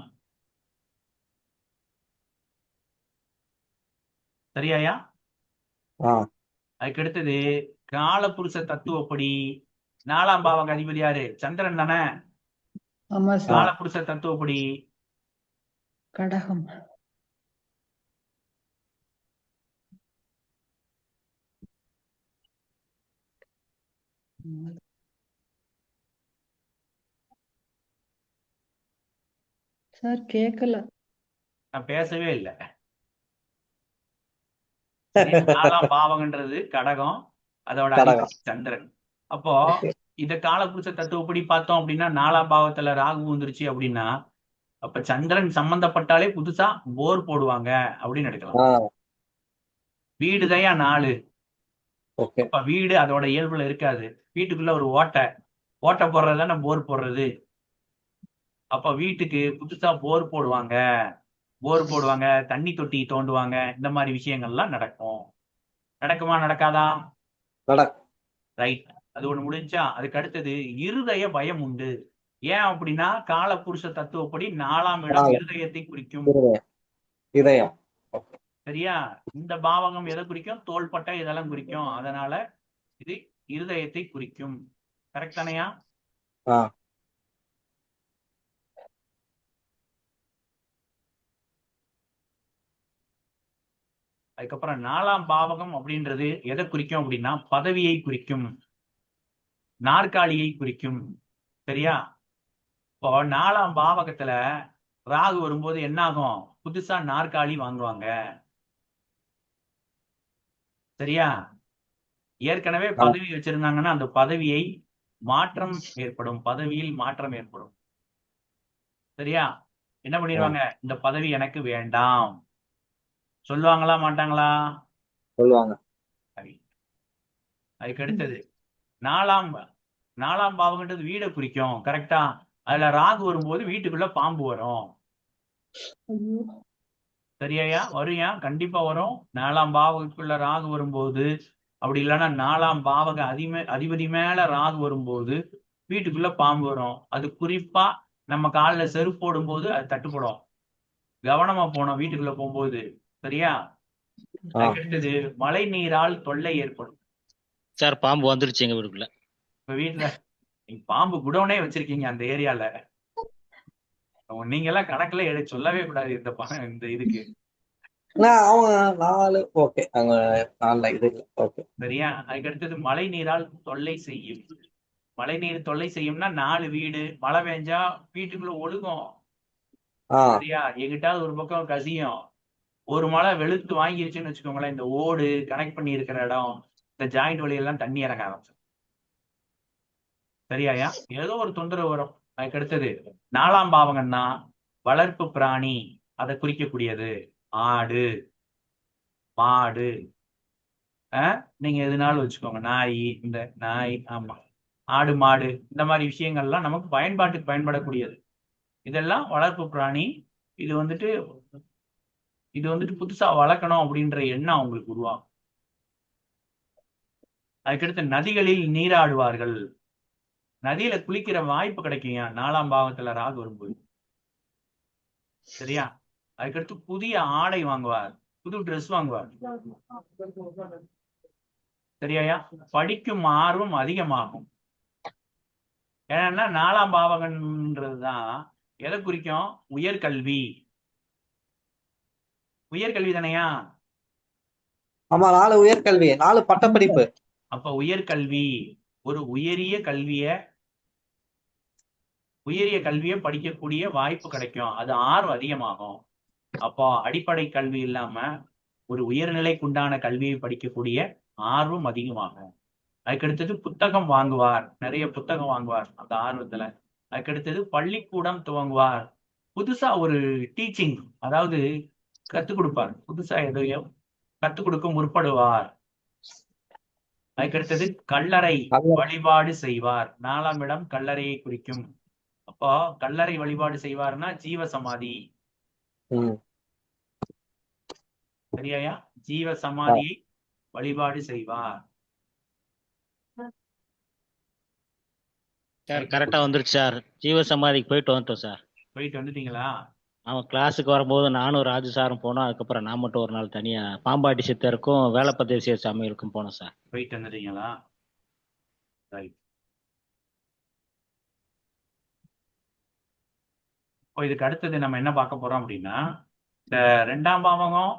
சரியாயா? ஆ அதுக்கடுத்தது காலபுருஷ தத்துவப்படி 4ஆம் பாவக அதிபதி யாரு? சந்திரன் தானே? ஆமா சார். காலபுருஷ தத்துவப்படி கடகம். சார் கேட்கல. நான் பேசவே இல்லை. 4ஆம் பாவகன்றது கடகம், அதோட அதிபதி கடகம். சந்திரன். அப்போ இந்த காலபுருஷ தத்துவப்படி பார்த்தோம் அப்படின்னா 4ஆம் பாவத்துல ராகு வந்துருச்சு அப்படின்னா, அப்ப சந்திரன் சம்பந்தப்பட்டாலே புதுசா போர் போடுவாங்க அப்படின்னு எடுக்கலாம். ஆ வீடுதையா 4, ஓகே அப்ப வீடு அதோட இயல்புல இருக்காது, வீட்டுக்குள்ள ஒரு ஓட்டை போடுறது தானே போர் போடுறது. அப்ப வீட்டுக்கு புதுசா போர் போடுவாங்க, தண்ணி தொட்டி தோண்டுவாங்க, இந்த மாதிரி விஷயங்கள்லாம் நடக்கும். நடக்குமா நடக்காதா? நடக்கும். ரைட், அது ஒண்ணு முடிஞ்சா. அதுக்கு அடுத்தது இருதய பயம் உண்டு. ஏன் அப்படின்னா காலபுருஷ தத்துவப்படி 4ஆம் இடம் 4 இருதயத்தை குறிக்கும். இருதயம் இதயம். சரியா? இந்த பாவகம் எதை குறிக்கும்? தோள்பட்டை இதெல்லாம் குறிக்கும், அதனால இது இருதயத்தை குறிக்கும். கரெக்ட் தானையா? ஆ அதுக்கப்புறம் 4ஆம் பாவகம் அப்படின்றது எதை குறிக்கும் அப்படின்னா பதவியை குறிக்கும், நாற்காலியை குறிக்கும். சரியா? இப்போ 4ஆம் பாவகத்துல ராகு வரும்போது என்ன ஆகும்? புதுசா நாற்காலி வாங்குவாங்க. சரியா? ஏற்கனவே ஆ, பதவி வச்சிருந்தாங்கன்னா அந்த பதவியை மாற்றம் ஏற்படும், பதவியில் மாற்றம் ஏற்படும். சரியா? என்ன ஆ, பண்ணிடுவாங்க? இந்த பதவி எனக்கு வேண்டாம் சொல்லுவாங்களா மாட்டாங்களா? சொல்லுவாங்க. சரி. அதுக்கு அடுத்தது நாலாம் நாலாம் பாவம்ன்றது வீடை குறிக்கும். கரெக்டா? அதுல ராகு வரும்போது வீட்டுக்குள்ள பாம்பு வரும். ஐயோ. சரியாயா? வருயா? கண்டிப்பா வரும். நாலாம் பாவத்துக்குள்ள ராகு வரும்போது, அப்படி இல்லைன்னா நாலாம் பாவக அதிபதி மேல ராகு வரும்போது வீட்டுக்குள்ள பாம்பு வரும். அது குறிப்பா நம்ம காலில் செருப்பு போடும்போது அது தட்டுப்படும். கவனமா போனோம் வீட்டுக்குள்ள போகும்போது. சரியா? ஆ, அதுக்கு அடுத்தது மழை நீரால் தொல்லை ஏற்படும். சார் பாம்பு வந்துருச்சு எங்க வீட்டுக்குள்ள. இப்ப வீட்டுல நீங்க பாம்பு குடோனே வச்சிருக்கீங்க அந்த ஏரியால. நீங்க எல்லாம் கணக்குல சொல்லவே கூடாது இந்த இதுக்கு. அவங்க 4 ஓகே. அவங்க 4 இது இல்லை. ஓகே. சரியா? அதுக்கு அடுத்தது மழை நீரால் தொல்லை செய்யும். மழை நீர் தொல்லை செய்யும்னா 4 வீடு மழை பெஞ்சா வீட்டுக்குள்ள ஒழுகும். ஆ, சரியா? எங்கிட்டாவது ஒரு பக்கம் கசியும். ஒரு மழை வெளுத்து வாங்கிருச்சுன்னு வச்சுக்கோங்களேன், இந்த ஓடு கனெக்ட் பண்ணி இருக்கிற இடம், இந்த ஜாயிண்ட் வழியெல்லாம் தண்ணி இறங்க ஆரம்பிச்சு. சரியாயா? ஏதோ ஒரு தொந்தரவு வரும். அதுக்கு அடுத்தது 4ஆம் பாவகம்னா வளர்ப்பு பிராணி, அதை குறிக்கக்கூடியது. ஆடு, மாடு, நீங்க எதுனாலும் வச்சுக்கோங்க. நாய், இந்த நாய், ஆமா, ஆடு மாடு, இந்த மாதிரி விஷயங்கள்லாம் நமக்கு பயன்பாட்டுக்கு பயன்படக்கூடியது. இதெல்லாம் வளர்ப்பு பிராணி. இது வந்துட்டு இது வந்துட்டு புதுசா வளர்க்கணும் அப்படின்ற எண்ணம் அவங்களுக்கு உருவாகும். அதுக்கடுத்து நதிகளில் நீராடுவார்கள். நதியில குளிக்கிற வாய்ப்பு கிடைக்குங்க 4ஆம் பாவத்துல ராகு வரும்போது. சரியா? அதுக்கடுத்து புதிய ஆடை வாங்குவார், புது ட்ரெஸ் வாங்குவார். சரியாயா? படிக்கும் ஆர்வம் அதிகமாகும். ஏன்னா 4ஆம் பாவகன்றதுதான் எதை குறிக்கும்? உயர்கல்வி. உயர்கல்வி தானையா? ஆமா. 4 உயர்கல்வி, 4 பட்டப்படிப்பு. அப்ப உயர்கல்வி, ஒரு உயரிய கல்வியை படிக்கக்கூடிய வாய்ப்பு கிடைக்கும். அது ஆர்வம் அதிகமாகும். அப்போ அடிப்படை கல்வி இல்லாம ஒரு உயர்நிலைக்குண்டான கல்வியை படிக்கக்கூடிய ஆர்வம் அதிகமாகும். அதுக்கடுத்தது புத்தகம் வாங்குவார், நிறைய புத்தகம் வாங்குவார் அந்த ஆர்வத்துல. அதுக்கடுத்தது பள்ளிக்கூடம் துவங்குவார். புதுசா ஒரு டீச்சிங், அதாவது கத்துக் கொடுப்பார். புதுசா எதையோ கத்துக் கொடுக்க முற்படுவார். அதுக்கடுத்தது கல்லறை வழிபாடு செய்வார். 4ஆம் இடம் கல்லறையை குறிக்கும். அப்போ கல்லறை வழிபாடு செய்வார்னா ஜீவ சமாதி. ம். சரியாயா? ஜீவ சமாதியை வழிபாடு செய்வார். சார் கரெக்டா வந்துருச்சு சார். ஜீவ சமாதிக்கு போயிட்டு வந்துட்டோம் சார். போயிட்டு வந்துட்டீங்களா? அவன் கிளாஸுக்கு வரும்போது நானும் ராஜு சாரும் போனோம். அதுக்கப்புறம் நான் மட்டும் ஒரு நாள் தனியா பாம்பாட்டி சித்தருக்கும் வேலப்பதேசிய சாமிகளுக்கும் போனோம் சார். போயிட்டு வந்துட்டீங்களா? ரைட். இப்போ இதுக்கு அடுத்தது நம்ம என்ன பார்க்க போறோம் அப்படின்னா, இந்த 2ஆம் பாவகம்,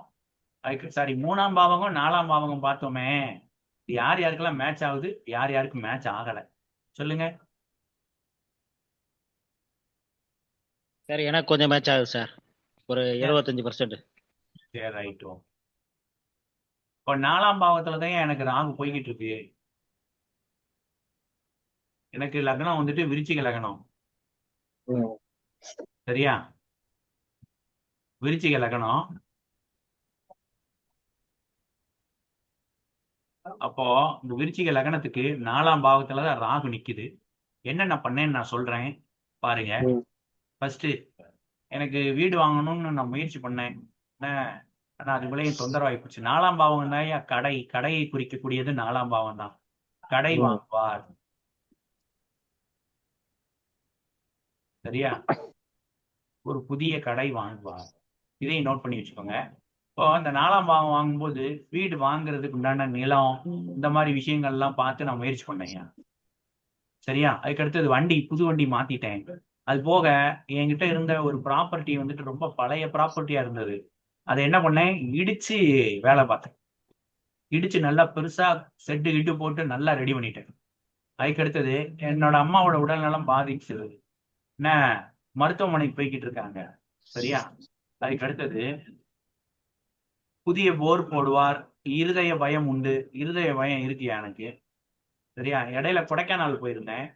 சாரி 3ஆம் பாவகம் 4ஆம் பாவகம் பார்த்தோமே, யார் யாருக்கெல்லாம் மேட்ச் ஆகுது, யார் யாருக்கு மேட்ச் ஆகல சொல்லுங்க. சார் எனக்கு கொஞ்சம் மேட்ச் ஆகுது சார், ஒரு 75%. சரி, ரைட். இப்போ 4ஆம் பாவத்துல தான் எனக்கு ராகு போய்கிட்டு இருக்கு. எனக்கு லக்னம் வந்துட்டு விருச்சிக லக்னம். ம். சரியா? விருச்சிக லக்னம். அப்போ இந்த விருச்சிக லக்னத்துக்கு 4ஆம் பாவத்துலதான் ராகு நிக்குது. என்னென்ன பண்ணேன்னு நான் சொல்றேன் பாருங்க. ம். ஃபர்ஸ்ட் எனக்கு வீடு வாங்கணும்னு நான் முயற்சி பண்ணேன். ஆனா அதுக்குள்ளேயும் தொந்தரவாகி போச்சு. 4ஆம் பாவம் தான் கடையை குறிக்கக்கூடியது 4ஆம் பாவம் தான். கடை ம். வாங்குவார். சரியா? ஒரு புதிய கடை வாங்குவார். இதையும் நோட் பண்ணி வச்சுக்கோங்க. இப்போ அந்த 4ஆம் பாவம் வாங்கும்போது வீடு வாங்குறதுக்கு உண்டான நிலம், இந்த மாதிரி விஷயங்கள்லாம் பார்த்து நான் முயற்சி பண்ணேன். சரியா? அதுக்கு அடுத்தது புது வண்டி மாத்திட்டேன். அது போக என்கிட்ட இருந்த ஒரு ப்ராப்பர்ட்டி வந்துட்டு ரொம்ப பழைய ப்ராப்பர்ட்டியா இருந்தது. அதை என்ன பண்ணேன், இடிச்சு வேலை பார்த்தேன். இடிச்சு நல்லா பெருசா செட்டு கிட்டு போட்டு நல்லா ரெடி பண்ணிட்டேன். அதுக்கு அடுத்தது என்னோட அம்மாவோட உடல்நலம் பாதிச்சது. என்ன, மருத்துவமனைக்கு போய்கிட்டு இருக்காங்க. சரியா? அதுக்கு அடுத்தது புதிய போர் போடுவார். இருதய பயம் உண்டு. இருதய பயம் இருக்குயா எனக்கு. சரியா? இடையில கொடைக்கானல் போயிருந்தேன்.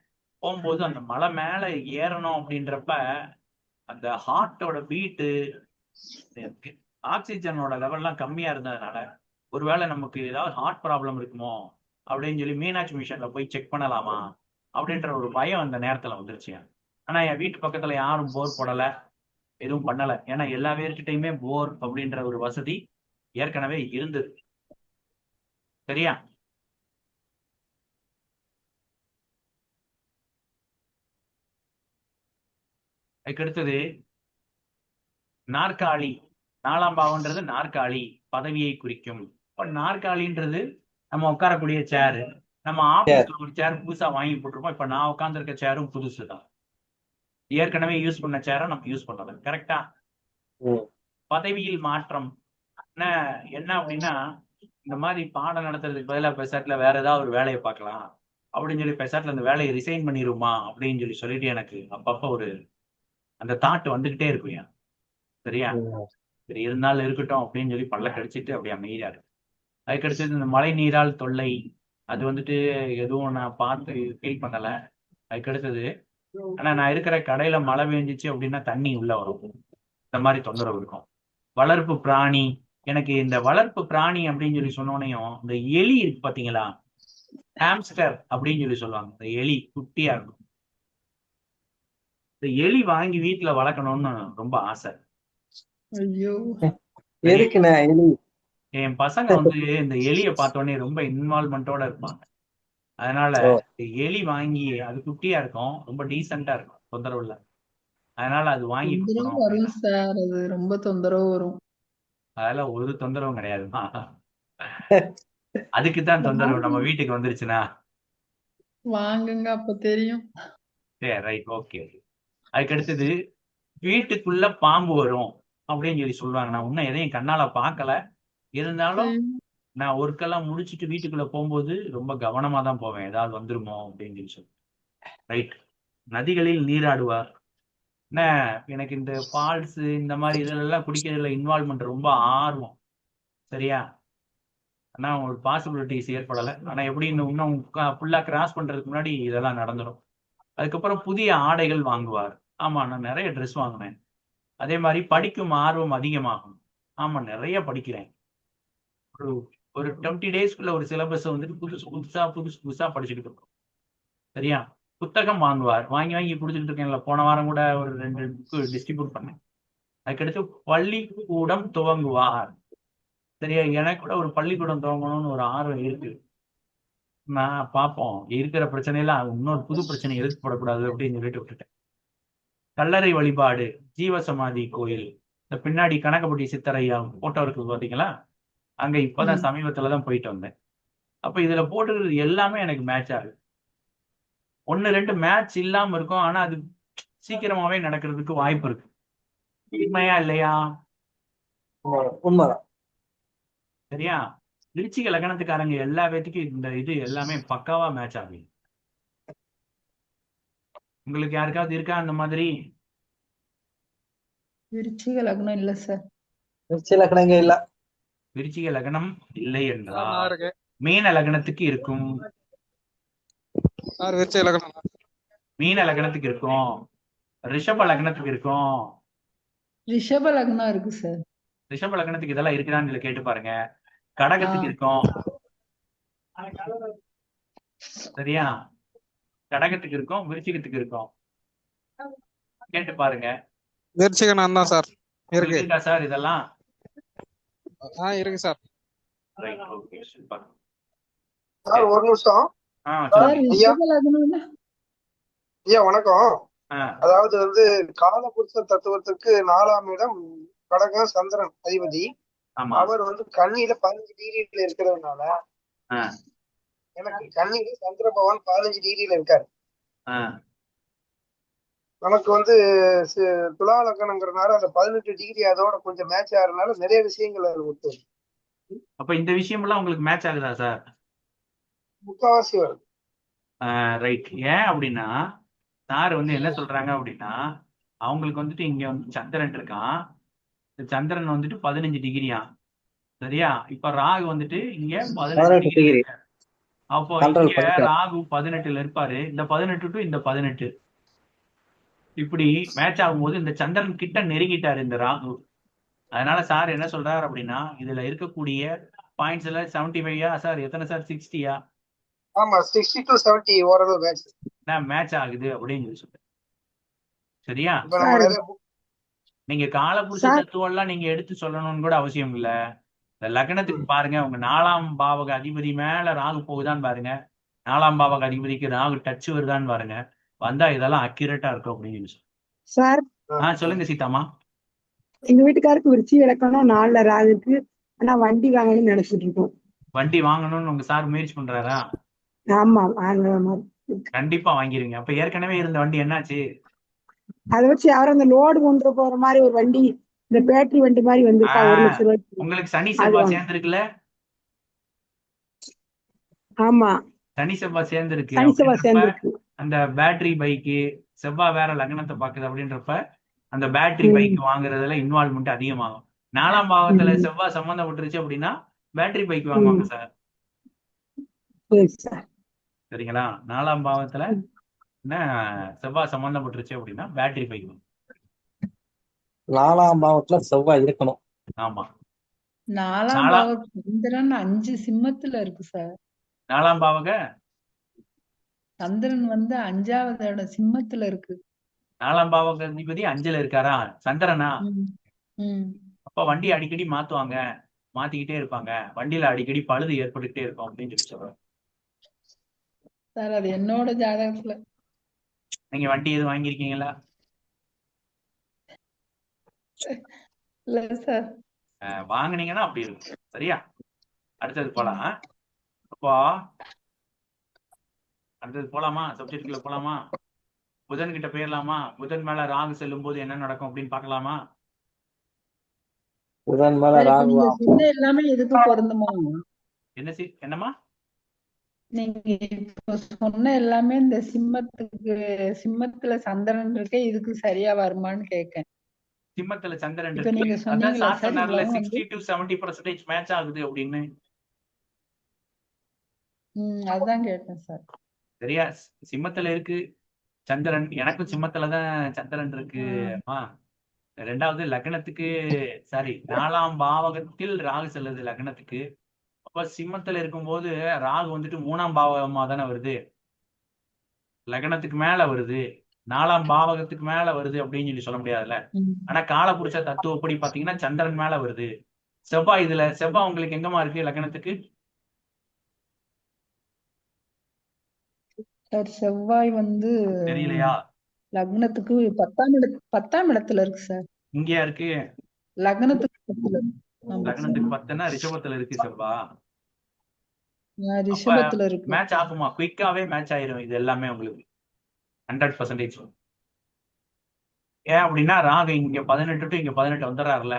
போகும்போது அந்த மலை மேல ஏறணும் அப்படின்றப்ப அந்த ஹார்ட்டோட பீட்டு, ஆக்சிஜனோட லெவல்லாம் கம்மியா இருந்ததுனால ஒருவேளை நமக்கு ஏதாவது ஹார்ட் ப்ராப்ளம் இருக்குமோ அப்படின்னு சொல்லி மீனாட்சி மிஷன்ல போய் செக் பண்ணலாமா அப்படின்ற ஒரு பயம் அந்த நேரத்துல வந்துருச்சு. ஆனா என் வீட்டு பக்கத்துல யாரும் போர் போடல, எதுவும் பண்ணல. ஏன்னா எல்லா பேர்கிட்டயுமே போர் அப்படின்ற ஒரு வசதி ஏற்கனவே இருந்தது. சரியா? அதுக்கு அடுத்தது நாற்காலி. 4ஆம் பாவம்ன்றது நாற்காலி, பதவியை குறிக்கும். இப்ப நாற்காலின்றது நம்ம உட்காரக்கூடிய சேரு. நம்ம ஆபீஸ்ல ஒரு சேர் புதுசா வாங்கி போட்டிருப்போம். இப்ப நான் உட்கார்ந்துருக்க சேரும் புதுசு தான். ஏற்கனவே யூஸ் பண்ண சேரை நம்ம யூஸ் பண்ணல. கரெக்டா? பதவியில் மாற்றம் என்ன என்ன அப்படின்னா, இந்த மாதிரி பாடம் நடத்துறதுக்கு பதிலாக பெசாட்ல வேற ஏதாவது ஒரு வேலையை பார்க்கலாம் அப்படின்னு சொல்லி பெசாட்ல அந்த வேலையை ரிசைன் பண்ணிருமா அப்படின்னு சொல்லிட்டு எனக்கு அப்பப்ப ஒரு அந்த தாட் வந்துகிட்டே இருக்கும். சரியா? சரி இருந்தாலும் இருக்கட்டும் அப்படின்னு சொல்லி பல்ல கடிச்சிட்டு அப்படியே அமைதியா இருக்கு. அதுக்கு அடுத்தது இந்த மழை நீரால் தொல்லை. அது வந்துட்டு எதுவும் நான் பார்த்து ஃபீல் பண்ணல. அதுக்கு அடுத்தது ஆனா நான் இருக்கிற கடையில மழை பெஞ்சிச்சு அப்படின்னா தண்ணி உள்ள வரும். இந்த மாதிரி தொந்தரவு இருக்கும். வளர்ப்பு பிராணி. எனக்கு இந்த வளர்ப்பு பிராணி அப்படின்னு சொல்லி சொன்னோனையும் இந்த எலி இருக்கு பாத்தீங்களா, ஹாம்ஸ்டர் அப்படின்னு சொல்லி சொல்லுவாங்க. இந்த எலி குட்டியா இருக்கும். இந்த எலி வாங்கி வீட்டுல வளர்க்கணும்னு ரொம்ப ஆசை. ஐயோ சரி, எதுக்குண்ணே எலி? என் பசங்க வந்து இந்த எலியை பார்த்தோன்னே ரொம்ப இன்வால்மெண்டோட இருப்பாங்க. அதனால ஓ, இந்த எலி வாங்கி, அது குட்டியா இருக்கும், ரொம்ப டீசெண்டா இருக்கும், தொந்தரவு இல்லை. அதனால அது வாங்கி தொந்தரவு கொடுக்கணும் வரும் அப்படின்னா சார், அது ரொம்ப தொந்தரவு வரும். அதெல்லாம் ஒரு தொந்தரவும் கிடையாதுமா. அதுக்கு தான் தொந்தரவு நம்ம வீட்டுக்கு வந்துருச்சுன்னா. வாங்குங்க அப்ப தெரியும். சரி, ரைட், ஓகே. அதுக்கு அடுத்தது வீட்டுக்குள்ள பாம்பு வரும் அப்படின்னு சொல்லி சொல்லுவாங்க. நான் இன்னும் எதையும் கண்ணால பார்க்கல. இருந்தாலும் சரி. நான் ஒர்க்கெல்லாம் முடிச்சுட்டு வீட்டுக்குள்ள போகும்போது ரொம்ப கவனமா தான் போவேன், ஏதாவது வந்துருமோ அப்படின்னு சொல்லி. ரைட். நதிகளில் நீராடுவார். என்ன, எனக்கு இந்த ஃபால்ஸ் இந்த மாதிரி இதெல்லாம் குடிக்கிறதுல இன்வால்மெண்ட் ரொம்ப ஆர்வம். சரியா? ஆனா ஒரு பாசிபிலிட்டிஸ் ஏற்படலை. ஆனா எப்படி இன்னும் ஃபுல்லா கிராஸ் பண்றதுக்கு முன்னாடி இதெல்லாம் நடந்துடும். அதுக்கப்புறம் புதிய ஆடைகள் வாங்குவார். ஆமா, நான் நிறைய ட்ரெஸ் வாங்கினேன். அதே மாதிரி படிக்கும் ஆர்வம் அதிகமாகும். ஆமா, நிறைய படிக்கிறேன். ஒரு ஒரு 20 டேஸ்க்குள்ள ஒரு சிலபஸ் வந்துட்டு புதுசு புதுசா படிச்சுக்கிட்டு இருக்கோம். சரியா? புத்தகம் வாங்குவார். வாங்கி வாங்கி குடிச்சிட்டு இருக்கேன்ல. போன வாரம் கூட ஒரு 2 புக்கு டிஸ்ட்ரிபியூட் பண்ணேன். அதுக்கடுத்து பள்ளிக்கூடம் துவங்குவார். சரியா? எனக்கு கூட ஒரு பள்ளிக்கூடம் துவங்கணும்னு ஒரு ஆர்வம் இருக்கு. நான் பார்ப்போம், இருக்கிற பிரச்சனையெல்லாம் இன்னொரு புது பிரச்சனை எதிர்க்கப்படக்கூடாது அப்படின்னு சொல்லிட்டு விட்டுட்டேன். கல்லறை வழிபாடு. ஜீவசமாதி கோயில். இந்த பின்னாடி கனகப்பட்டி சித்தரையா போட்டோ இருக்கு பாத்தீங்களா, அங்க இப்பதான் சமீபத்துலதான் போயிட்டு வந்தேன். அப்ப இதுல போட்டுக்கிறது எல்லாமே எனக்கு மேட்ச் ஆகுது. 1-2 மேட்ச் இல்லாம இருக்கும். ஆனா அது சீக்கிரமாவே நடக்கிறதுக்கு வாய்ப்பு இருக்கு. உண்மையா இல்லையா? உண்மைதான். சரியா? விருச்சிக லக்னத்துக்காரங்க எல்லா பேத்துக்கும் இந்த இது எல்லாமே பக்காவா மேட்ச் ஆகுது. உங்களுக்கு யாருக்காவது இருக்கா அந்த மாதிரி? விருச்சிக லக்னம் இல்ல சார். சில கணங்க இல்ல. விருச்சிக லக்னம் இல்லை நான் என்றால் இருக்கேன் மீன லக்னத்துக்கு இருக்கும். சார். விருச்சிக லக்னம். மீன லக்னத்துக்கு இருக்கும். ரிஷப லக்னத்துக்கு இருக்கும். ரிஷப லக்னம் இருக்கு சார். ரிஷப லக்னத்துக்கு இதெல்லாம் இருக்குதான்னு இதுல கேட்டு பாருங்க. கடகத்துக்கு இருக்கும். சரியா? கடகத்துக்கு இருக்கும், விருச்சிகத்துக்கு இருக்கும். கேட்டு பாருங்க. விருச்சிக நான் தான் சார். உங்களுக்கு இருக்கு. இருக்கா சார் இதெல்லாம்? இருக்கு sir. Right, okay, super. Sir ஒரு நிமிஷம். சார் சொல்லுங்க. ரிஷப லக்னம் ஐயா வணக்கம். ஆ, அதாவது காலபுருஷ தத்துவத்துக்கு 4ஆம் இடம் கடகம், சந்திரன் அதிபதி. ஆமா. அவர் கன்னியில 15 டிகிரியில இருக்கிறதுனால ஆ, எனக்கு கன்னியில சந்திர பகவான் 15 டிகிரியில இருக்காரு. ஆ. நமக்கு துலா லக்னங்கிறதுனால அந்த 18 டிகிரி அதோட கொஞ்சம் மேட்ச் ஆகிறதுனால நிறைய விஷயங்கள் அது ஒத்து வருது. அப்ப இந்த விஷயம் எல்லாம் உங்களுக்கு மேட்ச் ஆகுதா சார்? முக்காவாசி வருது. ரைட். ஏன் அப்படின்னா சார் என்ன சொல்றாங்க அப்படின்னா, அவங்களுக்கு வந்துட்டு இங்க வந்து சந்திரன் இருக்கான். இந்த சந்திரன் வந்துட்டு 15 டிகிரியா. சரியா? இப்ப ராகு வந்துட்டு இங்க 18 18 டிகிரில டிகிரி இருக்காரு. அப்போ கண்ட்ரோல் இங்க பண்ணிட்டாரு. ராகு 18ல இருப்பாரு. இந்த 18 டு இந்த 18 இப்படி மேட்ச் ஆகும்போது இந்த சந்திரன் கிட்ட நெருங்கிட்டாரு இந்த ராகு. அதனால சார் என்ன சொல்றாரு அப்படின்னா, இதுல இருக்கக்கூடிய பாயிண்ட்ஸ் எல்லாம் 75யா சார், எத்தனை சார், 60யா ஆமா 60 to 70 ஓரளவு மேட்ச். மேட்ச் ஆகுது அப்படின்னு சொல்றேன். சரியா? இப்ப நம்ம சார் நிறைய நீங்க காலபுருஷ சார் தத்துவம் எல்லாம் நீங்க எடுத்து சொல்லணும்னு கூட அவசியம் இல்ல. இந்த லக்னத்துக்கு பாருங்க, உங்க 4ஆம் பாவக அதிபதி மேல ராகு போகுதான்னு பாருங்க. 4ஆம் பாவக அதிபதிக்கு ராகு டச் வருதான்னு பாருங்க. வந்தா இதெல்லாம் அக்யூரேட்டா இருக்கும் அப்படின்னு சொல்லி. சார் சொல்லுங்க சீதாமா. எங்க வீட்டுக்காருக்கு விருச்சிக இலக்கணம் 4ல ராகு இருக்கு. ஆனா வண்டி வாங்கணும்னு நினைச்சிட்டு இருக்கோம். வண்டி வாங்கணும்னு உங்க சார் முயற்சி பண்றாரா? ஆமா வாங்குற மாதிரி இருக்கு. கண்டிப்பா வாங்கிருவீங்க. அப்ப ஏற்கனவே இருந்த வண்டி என்னாச்சு? அதை வச்சு யாரும் அந்த லோடு கொண்டு போற மாதிரி ஒரு வண்டி, இந்த பேட்டரி வண்டி மாதிரி வந்திருக்கா 1 ஆஹ் லட்சம் ரூபாய்க்கு. உங்களுக்கு சனி அது செவ்வாய் வாங்க. சேர்ந்துருக்குல்ல. ஆமா சனி செவ்வாய் சேர்ந்துருக்கு சனி செவ்வாய் அப்படின்றப்ப சேர்ந்துருக்கு. அந்த பேட்டரி பைக்கு, செவ்வாய் வேற லக்னத்தை பாக்குது அப்படின்றப்ப அந்த பேட்டரி பைக் வாங்குறதுல இன்வால்வ்மெண்ட் அதிகமாகும். 4ஆம் பாவத்துல ம். செவ்வாய் சம்பந்தப்பட்டுருச்சு அப்படின்னா பேட்டரி பைக் ம். வாங்குவாங்க சார். சரி சார். சரிங்களா? 4ஆம் பாவத்துல என்ன செவ்வாய் சம்பந்தப்பட்டுருச்சு அப்படின்னா பேட்டரி பைக் வாங்க. 4ஆம் பாவத்துல செவ்வாய் இருக்கணும். ஆமா. 4ஆம் நாலாம் பாவ சந்திரன் 5 சிம்மத்துல இருக்கு சார். 4ஆம் பாவக சந்திரன் வந்து 5வது இடம் சிம்மத்துல இருக்கு. 4ஆம் பாவக அதிபதி 5ல இருக்காரா? சந்திரனா? ம். ம். அப்ப வண்டி அடிக்கடி மாத்துவாங்க, மாத்திக்கிட்டே இருப்பாங்க, வண்டியில அடிக்கடி பழுது ஏற்பட்டுக்கிட்டே இருக்கும் அப்படின்னு சொல்லி சொல்றேன். சார் அது என்னோட ஜாதகத்துல நீங்க வண்டி எதுவும் வாங்கியிருக்கீங்களா? இல்ல சார். வாங்குனீங்கன்னா அப்படி இருக்கும். சரியா? அடுத்தது போலாம். அப்போ அடுத்தது போலாமா? சப்ஜெக்ட்குள்ள போலாமா? புதன் கிட்ட போயிடலாமா? புதன் மேல ராகு செல்லும் போது என்ன நடக்கும் அப்படின்னு பார்க்கலாமா? புதன் மேல சார் இப்ப ராகு நீங்க சொன்ன எல்லாமே எதுக்கு பொருந்துமா? என்னம்மா? நீங்க இப்ப சொன்ன எல்லாமே இந்த சிம்மத்துல சந்திரன் இருக்க இதுக்கு சரியா வருமான்னு கேட்கேன். சிம்மத்துல சந்திரன் இப்ப இருக்கு. நீங்க அதான் சொன்னீங்களா சார் சார் சொன்னார்ல இவ்வளவும் வந்து 60 to 70% மேட்ச் ஆகுது அப்படின்னு. அதுதான் கேட்டேன் சார். சரியா? சிம்மத்துல இருக்கு சந்திரன். எனக்கும் சிம்மத்துலதான் சந்திரன் இருக்கு. ஆ. 2வது லக்னத்துக்கு, சாரி 4ஆம் பாவகத்தில் ராகு செல்லுது லக்னத்துக்கு. அப்ப சிம்மத்துல இருக்கும்போது ராகு வந்துட்டு 3ஆம் பாவகமா தானே வருது, லக்னத்துக்கு மேல வருது, 4ஆம் பாவகத்துக்கு மேல வருது அப்படின்னு சொல்லி சொல்ல முடியாதுல்ல. ம். ஆனா காலபுருஷ தத்துவப்படி பாத்தீங்கன்னா சந்திரன் மேல வருது. செவ்வாய் செவ்வாய் உங்களுக்கு எங்கமா இருக்கு லக்னத்துக்கு? சார் செவ்வாய் வந்து தெரியலையா? லக்னத்துக்கு 10ஆம் இடத்துல இருக்கு சார். இங்கேயா இருக்கு? லக்னத்துக்கு 10ல இருக்கு. ஆமா சார். லக்னத்துக்கு 10ன்னா ரிஷபத்துல இருக்கு செவ்வாய். அப்ப ரிஷபத்துல இருக்கு. மேட்ச் ஆகுமா? குயிக்காவே மேட்ச் ஆயிரும் இது எல்லாமே உங்களுக்கு 100%. ஏன் அப்படின்னா ராகு இங்க 18 டு இங்க 18 வந்துடுறாருல.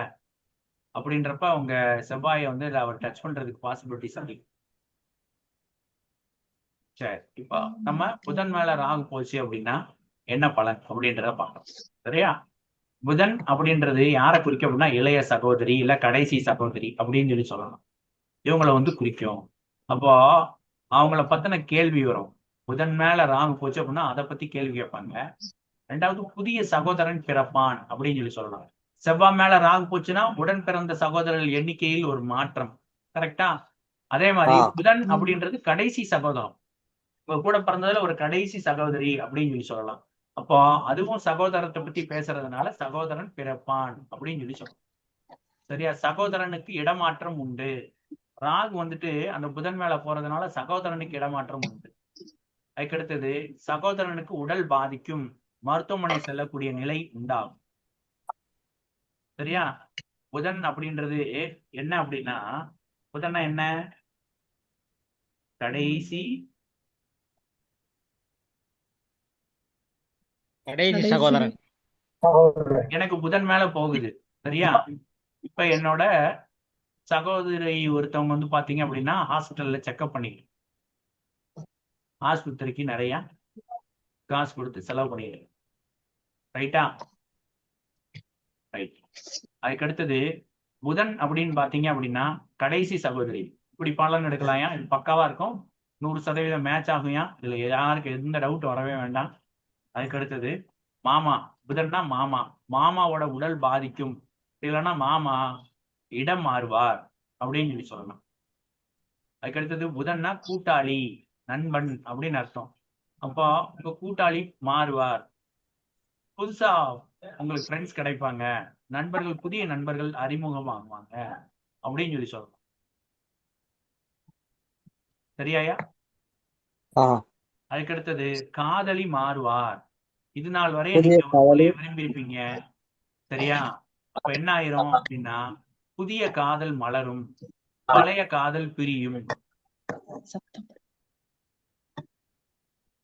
அப்படின்றப்ப அவங்க செவ்வாயை வந்து அவர் டச் பண்றதுக்கு பாசிபிலிட்டிஸ் அதிகம். சரி, இப்போ நம்ம புதன் மேல ராகு போச்சு அப்படின்னா என்ன பலன் அப்படின்றத பார்க்கணும். சரியா? புதன் அப்படின்றது யாரை குறிக்கும் அப்படின்னா இளைய சகோதரி இல்ல கடைசி சகோதரி அப்படின்னு சொல்லி சொல்லலாம். இவங்களை வந்து குறிக்கும். அப்போ அவங்கள பத்தின கேள்வி வரும். புதன் மேல ராகு போச்சு அப்படின்னா அதை பத்தி கேள்வி கேட்பாங்க. 2வது புதிய சகோதரன் பிறப்பான் அப்படின்னு சொல்லி சொல்லலாம். செவ்வாய் மேல ராகு போச்சுன்னா உடன் பிறந்த சகோதரர்கள் எண்ணிக்கையில் ஒரு மாற்றம். கரெக்டா? அதே மாதிரி புதன் அப்படின்றது கடைசி சகோதரம். உங்க கூட பிறந்ததுல ஒரு கடைசி சகோதரி அப்படின்னு சொல்லி சொல்லலாம். அப்போ அதுவும் சகோதரத்தை பத்தி பேசுறதுனால சகோதரன் பிறப்பான் அப்படின்னு சொல்லி சொல்லலாம். சரியா? சகோதரனுக்கு இடமாற்றம் உண்டு. ராகு வந்துட்டு அந்த புதன் மேல போறதுனால சகோதரனுக்கு இடமாற்றம் உண்டு. அதுக்கடுத்தது சகோதரனுக்கு உடல் பாதிக்கும், மருத்துவமனை செல்லக்கூடிய நிலை உண்டாகும். சரியா? புதன் அப்படின்றது என்ன அப்படின்னா, புதன்னா என்ன? கடைசி சகோதரன். எனக்கு புதன் மேல போகுது. சரியா? இப்ப என்னோட சகோதரி ஒருத்தவங்க வந்து பாத்தீங்க அப்படின்னா ஹாஸ்பிட்டல்ல செக்அப் பண்ணிட்டு, ஆஸ்பத்திரிக்கு நிறைய காசு கொடுத்து செலவு பண்ணிட்டு, ரைட்டா? ரைட். அதுக்கு அடுத்தது புதன் அப்படின்னு பாத்தீங்க அப்படின்னா கடைசி சகோதரி. இப்படி பலன் எடுக்கலாம்யா. இது பக்காவா இருக்கும். 100% மேட்ச் ஆகும்யா. இதுல யாருக்கு எந்த டவுட் வரவே வேண்டாம். அதுக்கு அடுத்தது மாமா. புதன்னா மாமா. மாமாவோட உடல் பாதிக்கும், இல்லைன்னா மாமா இடம் மாறுவார் அப்படின்னு சொல்லி சொல்லலாம். அதுக்கு அடுத்தது புதன்னா கூட்டாளி, நண்பன் அப்படின்னு அர்த்தம். அப்போ உங்க கூட்டாளி மாறுவார், புதுசா உங்களுக்கு ஃப்ரெண்ட்ஸ் கிடைப்பாங்க, நண்பர்கள், புதிய நண்பர்கள் அறிமுகமாகுவாங்க அப்படின்னு சொல்லி சொல்லலாம். சரியாயா? அதுக்கு அடுத்தது காதலி மாறுவார். இது நாள் வரைய புதிய நீங்க ஒரு காதலி புள்ளைய விரும்பியிருப்பீங்க. சரியா? அப்ப என்ன ஆயிரும் அப்படின்னா புதிய காதல் மலரும், பழைய காதல் பிரியும்.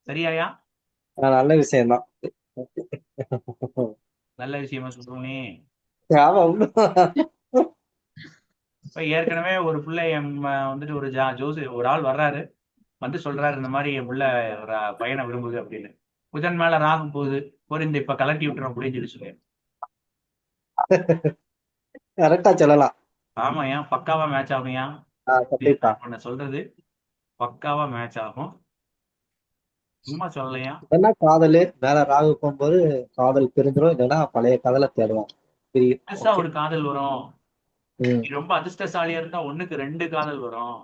சரியாயா? நல்ல விஷயம்தான். நல்ல விஷயமா சொல்றோனே. ஆமா உண்மைதான். இப்ப ஏற்கனவே ஒரு பிள்ளை வந்துட்டு ஒரு ஜோசி ஒரு ஆள் வர்றாரு, வந்து சொல்றாரு இந்த மாதிரி என் பிள்ளை ஒரு பையனை விரும்புது அப்படின்னு. புதன் மேல ராகு போகுது, இந்த இப்ப கலட்டி விட்டுரும் அப்படின்னு சொல்லி கரெக்டா சொல்லலாம். ஆமாயா, பக்காவா மேட்ச் ஆகும்யா. கண்டிப்பா. பண்ண சொல்றது பக்காவா மேட்ச் ஆகும், சும்மா சொல்லலையா. என்ன காதல் மேல ராகு போகும்போது காதல் பிரிஞ்சிடும், இல்லைன்னா பழைய காதலை தேடுவோம். புதுசா ஒரு காதல் வரும். நீ ரொம்ப அதிர்ஷ்டசாலியா இருந்தா 1க்கு 2 காதல் வரும்.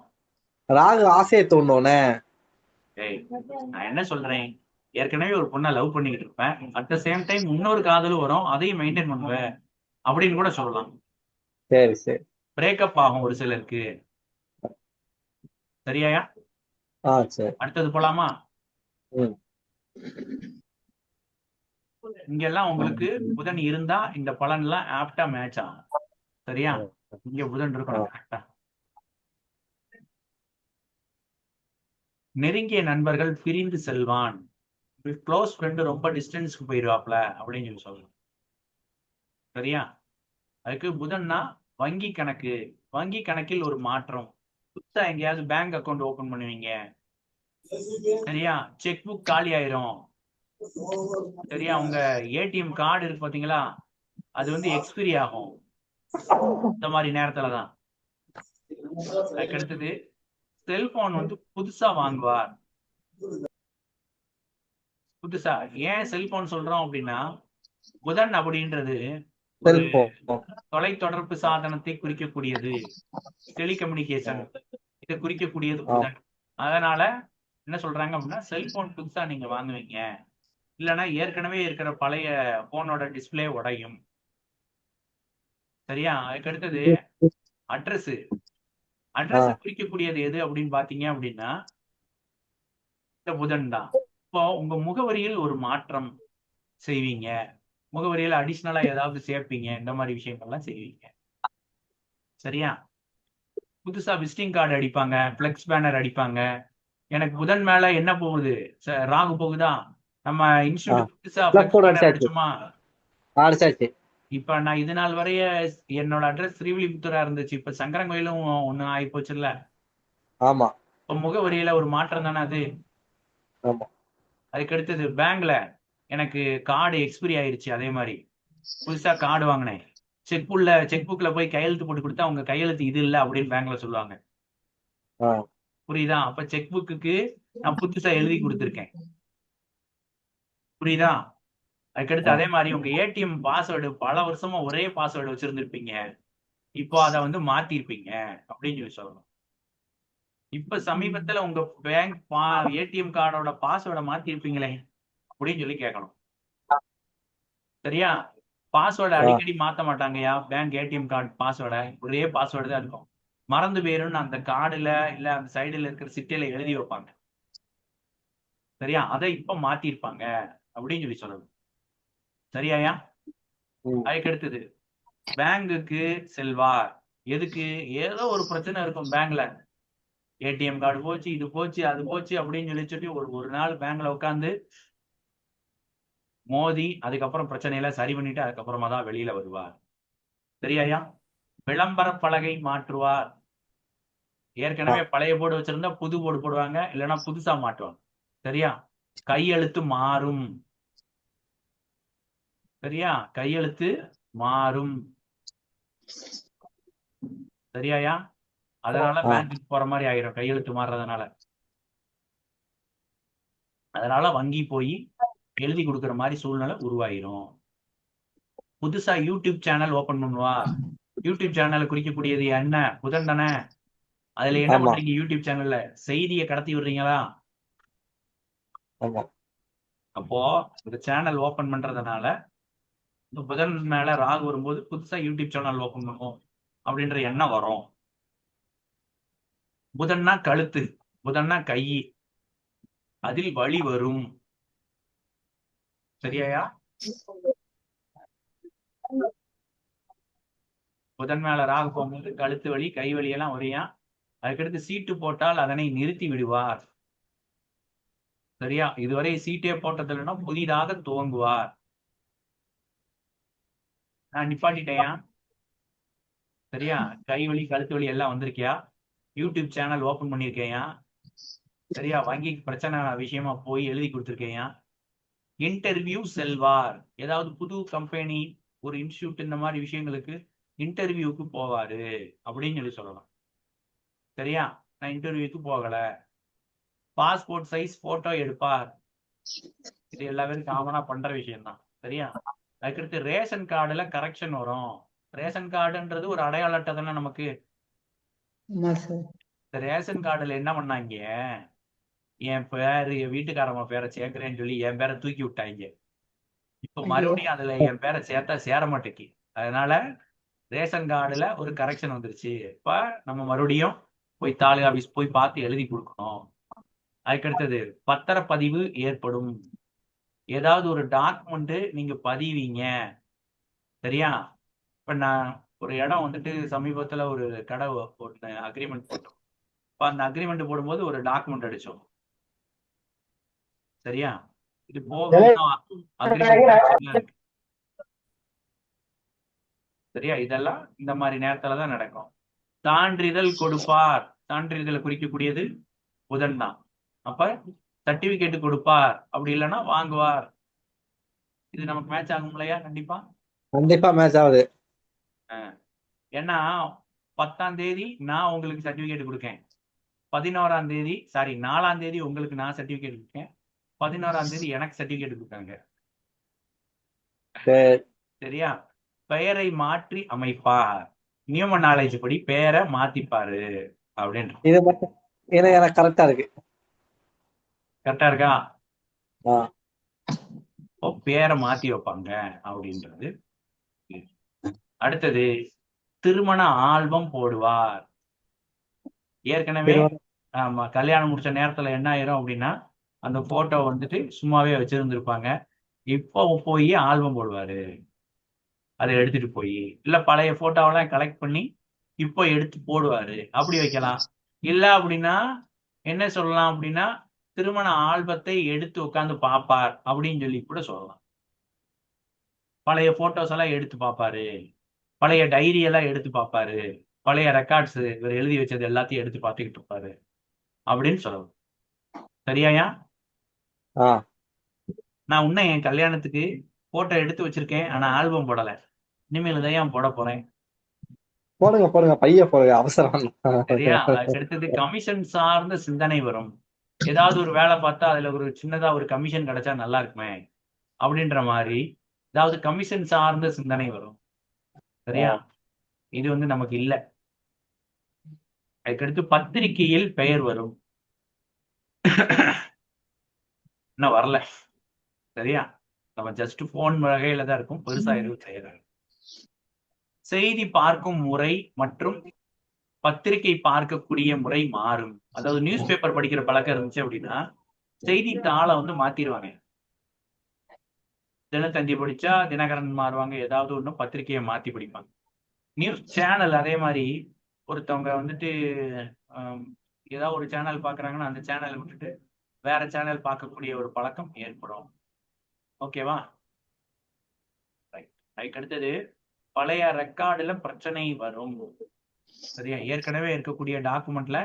ராகு ஆசையை தூண்டோனே. ஏய், நான் என்ன சொல்றேன், ஏற்கனவே ஒரு பொண்ணை லவ் பண்ணிக்கிட்டு இருப்பேன், அட் த சேம் டைம் இன்னொரு காதலும் வரும், அதையும் மெயின்டைன் பண்ணுவேன் அப்படின்னு கூட சொல்லலாம். சரி சரி. பிரேக்கப் ஆகும் ஒரு சிலருக்கு. சரியாயா? சரி. அடுத்தது போலாமா? இங்கெல்லாம் உங்களுக்கு புதன் இருந்தா இந்த பலன் எல்லாம் ஆப்டா மேட்ச் ஆகும். சரியா? இங்க புதன் இருக்கணும் கரெக்டா. நெருங்கிய நண்பர்கள் பிரிந்து செல்வான். க்ளோஸ் ஃப்ரெண்டு ரொம்ப டிஸ்டன்ஸ்க்கு போயிடுவாப்ல அப்படின்னு சொல்லி சொல்லலாம். சரியா? அதுக்கு புதன்னா வங்கி கணக்கு. வங்கி கணக்கில் ஒரு மாற்றம். புதுசா எங்கேயாவது பேங்க் அக்கௌண்ட் ஓபன் பண்ணுவீங்க. சரியா? செக் புக் காலி ஆயிரும். சரியா? உங்க ஏடிஎம் கார்டு இருக்கு பாத்தீங்களா, அது வந்து எக்ஸ்பிரி ஆகும் இந்த மாதிரி நேரத்துலதான். அதுக்கு அடுத்தது செல்போன் வந்து புதுசா வாங்குவார். புதுசா ஏன் செல்போன் சொல்றோம் அப்படின்னா, புதன் அப்படின்றது ஒரு தொலைத்தொடர்பு சாதனத்தை குறிக்கக்கூடியது, டெலிகம்யூனிகேஷன், இதை குறிக்கக்கூடியது புதன். அதனால என்ன சொல்றாங்க அப்படின்னா செல்போன் புதுசா நீங்க வாங்குவீங்க, இல்லைன்னா ஏற்கனவே இருக்கிற பழைய போனோட டிஸ்பிளே உடையும். சரியா? அதுக்கு அடுத்தது அட்ரஸ். அட்ரஸ் குறிக்கக்கூடியது எது அப்படின்னு பாத்தீங்க அப்படின்னா இந்த புதன் தான். இப்போ உங்க முகவரியில் ஒரு மாற்றம் செய்வீங்க, முகவரியில் அடிஷனலா ஏதாவது சேர்ப்பீங்க, இந்த மாதிரி விஷயங்கள்லாம் செய்வீங்க. சரியா? புதுசா விசிட்டிங் கார்டு அடிப்பாங்க, பிளெக்ஸ் பேனர் அடிப்பாங்க. எனக்கு புதன் மேல என்ன போகுது, ராகு போகுதா, நம்ம இன்ஸ்டியூட் புதுசா பிளெக்ஸ் பேனர் அடிச்சோமா. இப்ப நான் இது நாள் வரைய என்னோட அட்ரஸ் ஸ்ரீவில்லிபுத்தூரா இருந்துச்சு, இப்ப சங்கரங்கோயிலும் ஒண்ணு ஆகி போச்சுல்ல. ஆமா. இப்ப முகவரியில ஒரு மாற்றம் தானே அது. அதுக்கு அடுத்தது பேங்க்ல எனக்கு கார்டு எக்ஸ்பிரி ஆயிருச்சு, அதே மாதிரி புதுசா கார்டு வாங்கினேன், செக் புக்ல போய் கையெழுத்து போட்டு கொடுத்தா உங்க கையெழுத்து இது இல்ல அப்படின்னு பேங்க்ல சொல்லுவாங்க. புரியுதா? அப்ப செக் புக்கு நான் புதுசா எழுதி கொடுத்துருக்கேன். புரியுதா? அதுக்கடுத்து அதே மாதிரி உங்க ஏடிஎம் பாஸ்வேர்டு பல வருஷமா ஒரே பாஸ்வேர்டு வச்சிருந்திருப்பீங்க, இப்போ அதை வந்து மாத்திருப்பீங்க அப்படின்னு சொல்லி சொல்லணும். இப்ப சமீபத்துல உங்க பேங்க் ஏடிஎம் கார்டோட பாஸ்வேர்டை மாத்திருப்பீங்களே அப்படின்னு சொல்லி கேட்கணும். சரியா? பாஸ்வேர்டை அடிக்கடி மாத்த மாட்டாங்கயா, பேங்க் ஏடிஎம் கார்டு பாஸ்வேர்டை ஒரே பாஸ்வேர்டு தான் இருக்கும். மறந்து போயிரும்னு அந்த கார்டுல இல்ல அந்த சைடுல இருக்கிற சிட்டையில எழுதி வைப்பாங்க. சரியா? அதை இப்ப மாத்திருப்பாங்க அப்படின்னு சொல்லி சொல்லணும். சரியாயா? அதுக்கு அடுத்தது பேங்குக்கு செல்வார். எதுக்கு? ஏதோ ஒரு பிரச்சனை இருக்கும் பேங்க்ல, ஏடிஎம் கார்டு போச்சு, இது போச்சு, அது போச்சு அப்படின்னு சொல்லி ஒரு நாள் பேங்க்ல உட்காந்து மோதி அதுக்கப்புறம் பிரச்சனையெல்லாம் சரி பண்ணிட்டு அதுக்கப்புறமா தான் வெளியில வருவார். சரியாயா? விளம்பர பலகை மாற்றுவார். ஏற்கனவே பழைய போர்டு வச்சிருந்தா புது போர்டு போடுவாங்க, இல்லைன்னா புதுசா மாட்டுவாங்க. சரியா? கையெழுத்து மாறும். சரியா? கையெழுத்து மாறும். சரியாயா? அதனால ஆ பேங்க்குக்கு போற மாதிரி ஆயிரும் கையெழுத்து மாறுறதுனால. அதனால வங்கி போய் எழுதி கொடுக்குற மாதிரி சூழ்நிலை உருவாயிரும். புதுசா யூடியூப் சேனல் ஓபன் பண்ணுவா. யூடியூப் சேனல் குறிக்கக்கூடியது என்ன? புதன் தானே. அதுல என்ன ஆமா பண்றீங்க? யூடியூப் சேனல்ல செய்தியை கடத்தி விடுறீங்களா? ஆமா அப்போ இந்த சேனல் ஓபன் பண்றதுனால இந்த புதன் மேல ராகு வரும்போது புதுசா யூடியூப் சேனல் ஓபன் பண்ணுவோம் அப்படின்ற எண்ணம் வரும். புதன்னா கழுத்து, புதன்னா கை, அதில் வலி வரும். சரியாயா? புதன் மேல ராகு போகும்போது கழுத்து வலி, கை வலி எல்லாம் வரையா. அதுக்கடுத்து சீட்டு போட்டால் அதனை நிறுத்தி விடுவார். சரியா? இதுவரை சீட்டே போட்டதில்லைன்னா புதிதாக துவங்குவார். நான் நிப்பாட்டிட்டேயா? சரியா? கை வலி, கழுத்து வலி எல்லாம் வந்திருக்கியா? யூடியூப் சேனல் ஓபன் பண்ணிருக்கேயா? சரியா? வங்கிக்கு பிரச்சனை விஷயமா போய் எழுதி கொடுத்துருக்கேயா? இன்டர்வியூ செல்வார். ஏதாவது புது கம்பெனி, ஒரு இன்ஸ்டியூட், இந்த மாதிரி விஷயங்களுக்கு இன்டர்வியூக்கு போவாரு அப்படின்னு சொல்லலாம். சரியா? நான் இன்டர்வியூக்கு போகல. பாஸ்போர்ட் சைஸ் போட்டோ எடுப்பார். இது எல்லா பேரும் காமனா பண்ற விஷயம் தான். சரியா? அதுக்கடுத்து ரேஷன் கார்டுல கரெக்ஷன் வரும். ரேஷன் கார்டுன்றது ஒரு அடையாள அட்டை தானே நமக்கு. ஆமா சார். இந்த ரேஷன் கார்டுல என்ன பண்ணாங்க, என் பேரு, என் வீட்டுக்காரம்மா பேரை சேர்க்கிறேன்னு சொல்லி என் பேரை தூக்கி விட்டாங்க. இப்ப ஐயோ. மறுபடியும் அதுல என் பேரை சேர்த்தா சேர மாட்டேக்கு. அதனால ரேஷன் கார்டுல ஒரு கரெக்ஷன் வந்துருச்சு. இப்ப நம்ம மறுபடியும் போய் தாலுகா ஆபீஸ் போய் பார்த்து எழுதி கொடுக்கணும். அதுக்கடுத்தது பத்திரப்பதிவு ஏற்படும். ஏதாவது ஒரு டாக்குமெண்ட் நீங்க பதிவீங்க. சரியா? இப்ப நான் ஒரு இடம் வந்துட்டு சமீபத்துல ஒரு கடை ஒன்று அக்ரிமெண்ட் போட்டோம். இப்ப அந்த அக்ரிமெண்ட் போடும்போது ஒரு டாக்குமெண்ட் அடிச்சோம். சரியா? இது போக அக்ரிமெண்ட் இருக்கு. சரியா? இதெல்லாம் இந்த மாதிரி நேரத்துலதான் நடக்கும். சான்றிதழ் கொடுப்பார். சான்றிதழை குறிக்கக்கூடியது புதன் தான். அப்ப சர்டிபிகேட் கொடுப்பார், அப்படி இல்லைன்னா வாங்குவார். இது நமக்கு மேட்ச் ஆகும் இல்லையா? கண்டிப்பா. கண்டிப்பா மேட்ச் ஆகுது. ஏன்னா 10ஆம் தேதி நான் உங்களுக்கு சர்டிபிகேட் கொடுக்கேன். 4ஆம் தேதி உங்களுக்கு நான் சர்டிபிகேட் கொடுக்கேன். 11ஆம் தேதி எனக்கு சர்டிபிகேட் கொடுத்தாங்க. சரியா? பெயரை மாற்றி அமைப்பார். நியூமன் நாலேஜ் படி பெயரை மாத்திப்பாரு அப்படின்னு. இது மட்டும் இது எனக்கு கரெக்டா இருக்கு. கரெக்டா இருக்கா? ஆ பேரை மாத்தி வைப்பாங்க அப்படின்றது. அடுத்தது திருமண ஆல்பம் போடுவார். ஏற்கனவே ஆமா, கல்யாணம் முடிச்ச நேரத்துல என்ன ஆயிரும் அப்படின்னா அந்த போட்டோ வந்துட்டு சும்மாவே வச்சிருந்திருப்பாங்க. இப்போ போய் ஆல்பம் போடுவாரு. அதை எடுத்துட்டு போய், இல்ல பழைய போட்டோவெல்லாம் கலெக்ட் பண்ணி இப்போ எடுத்து போடுவாரு. அப்படி வைக்கலாம். இல்ல அப்படின்னா என்ன சொல்லலாம் அப்படின்னா திருமண ஆல்பத்தை எடுத்து உட்காந்து பார்ப்பார் அப்படின்னு சொல்லி கூட சொல்லலாம். பழைய போட்டோஸ் எல்லாம் எடுத்து பார்ப்பாரு, பழைய டைரி எல்லாம் எடுத்து பார்ப்பாரு, பழைய ரெக்கார்ட்ஸ் இவர் எழுதி வச்சது எல்லாத்தையும் எடுத்து பார்த்துக்கிட்டு இருப்பாரு அப்படின்னு சொல்லலாம். சரியாயா? ஆ நான் இன்னும் என் கல்யாணத்துக்கு போட்டோ எடுத்து வச்சிருக்கேன், ஆனா ஆல்பம் போடல. இனிமேல் தான் போட போறேன். போடுங்க போடுங்க, பைய போடுங்க, அவசரம். சரியா? அதுக்கு அடுத்தது கமிஷன் சார்ந்த சிந்தனை வரும். ஏதாவது ஒரு வேலை பார்த்தா அதுல ஒரு சின்னதா ஒரு கமிஷன் கிடைச்சா நல்லா இருக்குமே அப்படின்ற மாதிரி ஏதாவது கமிஷன் சார்ந்த சிந்தனை வரும். சரியா? இது வந்து நமக்கு இல்ல. அதுக்கடுத்து பத்திரிகையில் பெயர் வரும். இன்னும் வரல. சரியா? நம்ம ஜஸ்ட் போன் வகையில தான் இருக்கும், பெருசா எதுவும் செய்யறாங்க. செய்தி பார்க்கும் முறை மற்றும் பத்திரிகை பார்க்கக்கூடிய முறை மாறும். அதாவது நியூஸ் பேப்பர் படிக்கிற பழக்கம் இருந்துச்சு அப்படின்னா செய்தித்தாளை வந்து மாத்திடுவாங்க. தினத்தந்தி படிச்சா தினகரன் மாறுவாங்க, ஏதாவது ஒண்ணு பத்திரிகையை மாத்தி படிப்பாங்க. நியூஸ் சேனல் அதே மாதிரி ஒருத்தவங்க வந்துட்டு ஏதாவது ஒரு சேனல் பாக்குறாங்கன்னா அந்த சேனலை விட்டுட்டு வேற சேனல் பார்க்கக்கூடிய ஒரு பழக்கம் ஏற்படும். ஓகேவா? அதுக்கு அடுத்தது பழைய ரெக்கார்டுல பிரச்சனை வரும். சரியா? ஏற்கனவே இருக்கக்கூடிய டாக்குமெண்ட்ல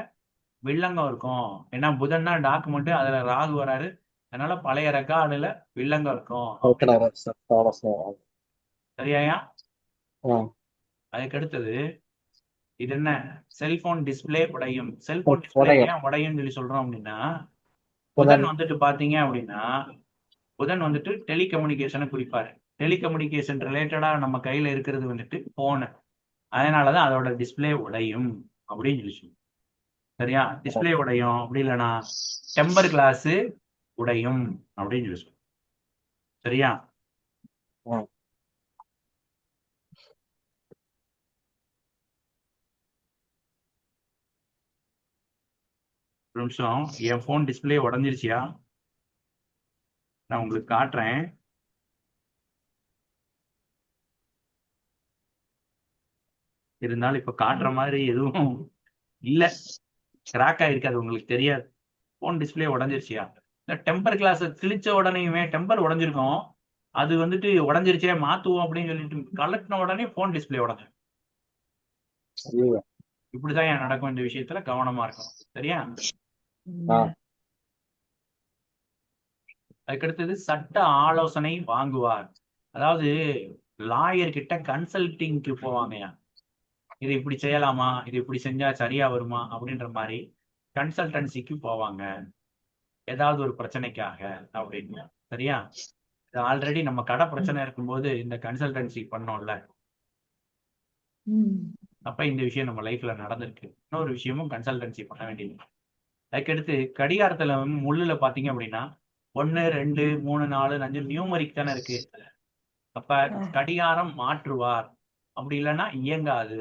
வில்லங்கம் இருக்கும். ஏன்னா புதன்னா டாக்குமெண்ட், அதுல ராகு வராரு. அதனால பழைய ரெக்கார்டுல வில்லங்கம் இருக்கும். சரியாயா? ஆ, அதுக்கு அடுத்தது இது என்ன, செல்போன் டிஸ்பிளே உடையும். செல்போன் டிஸ்பிளே உடையும் ஏன் உடையும்னு சொல்லி சொல்றோம் அப்படின்னா, புதன். புதன் வந்துட்டு பாத்தீங்க அப்படின்னா, புதன் வந்துட்டு டெலிகம்யூனிகேஷனை குறிப்பாரு. டெலிகம்யூனிகேஷன் ரிலேட்டடா நம்ம கையில இருக்கிறது வந்துட்டு போனு. அதனாலதான் அதோட டிஸ்பிளே உடையும் அப்படின்னு சொல்லி சொல்லுவோம். சரியா? டிஸ்பிளே உடையும், அப்படி இல்லைன்னா டெம்பர் கிளாஸ் உடையும் அப்படின்னு சொல்லி சொல்லுவோம். சரியா? ஆ, ஒரு நிமிஷம், என் போன் டிஸ்பிளே உடஞ்சிருச்சியா? நான் உங்களுக்கு காட்டுறேன். இருந்தாலும் இப்ப காட்டுற மாதிரி எதுவும் இல்ல, கிராக் ஆயிருக்கு, அது உங்களுக்கு தெரியாது. போன் டிஸ்பிளே உடஞ்சிருச்சியா? இந்த டெம்பர் கிளாஸ் கிழிச்ச உடனேயுமே டெம்பர் உடஞ்சிருக்கும், அது வந்துட்டு உடஞ்சிருச்சே மாத்துவோம் அப்படின்னு சொல்லிட்டு கலட்டின உடனே போன் டிஸ்பிளே உடஞ்சிரும். ஐயோ. இப்படிதான் ஏன் நடக்கும். இந்த விஷயத்துல கவனமா இருக்கணும். சரியா? ஆ, அதுக்கடுத்தது சட்ட ஆலோசனை வாங்குவார். அதாவது லாயர் கிட்ட கன்சல்டிங்க்கு போவாங்கயா. இது இப்படி செய்யலாமா, இது இப்படி செஞ்சா சரியா வருமா அப்படின்ற மாதிரி கன்சல்டன்சிக்கு போவாங்க, ஏதாவது ஒரு பிரச்சனைக்காக அப்படின்னு. சரியா? இது ஆல்ரெடி நம்ம கடை பிரச்சனை இருக்கும்போது இந்த கன்சல்டன்சி பண்ணோம்ல, ம். அப்ப இந்த விஷயம் நம்ம லைஃப்ல நடந்திருக்கு. இன்னொரு விஷயமும் கன்சல்டன்சி பண்ண வேண்டியது. அதுக்கடுத்து கடிகாரத்துல முள்ளுல பாத்தீங்க அப்படின்னா 1 2 3 4 5 நியூமரிக் தானே இருக்கு. அப்ப கடிகாரம் மாற்றுவார், அப்படி இல்லைன்னா இயங்காது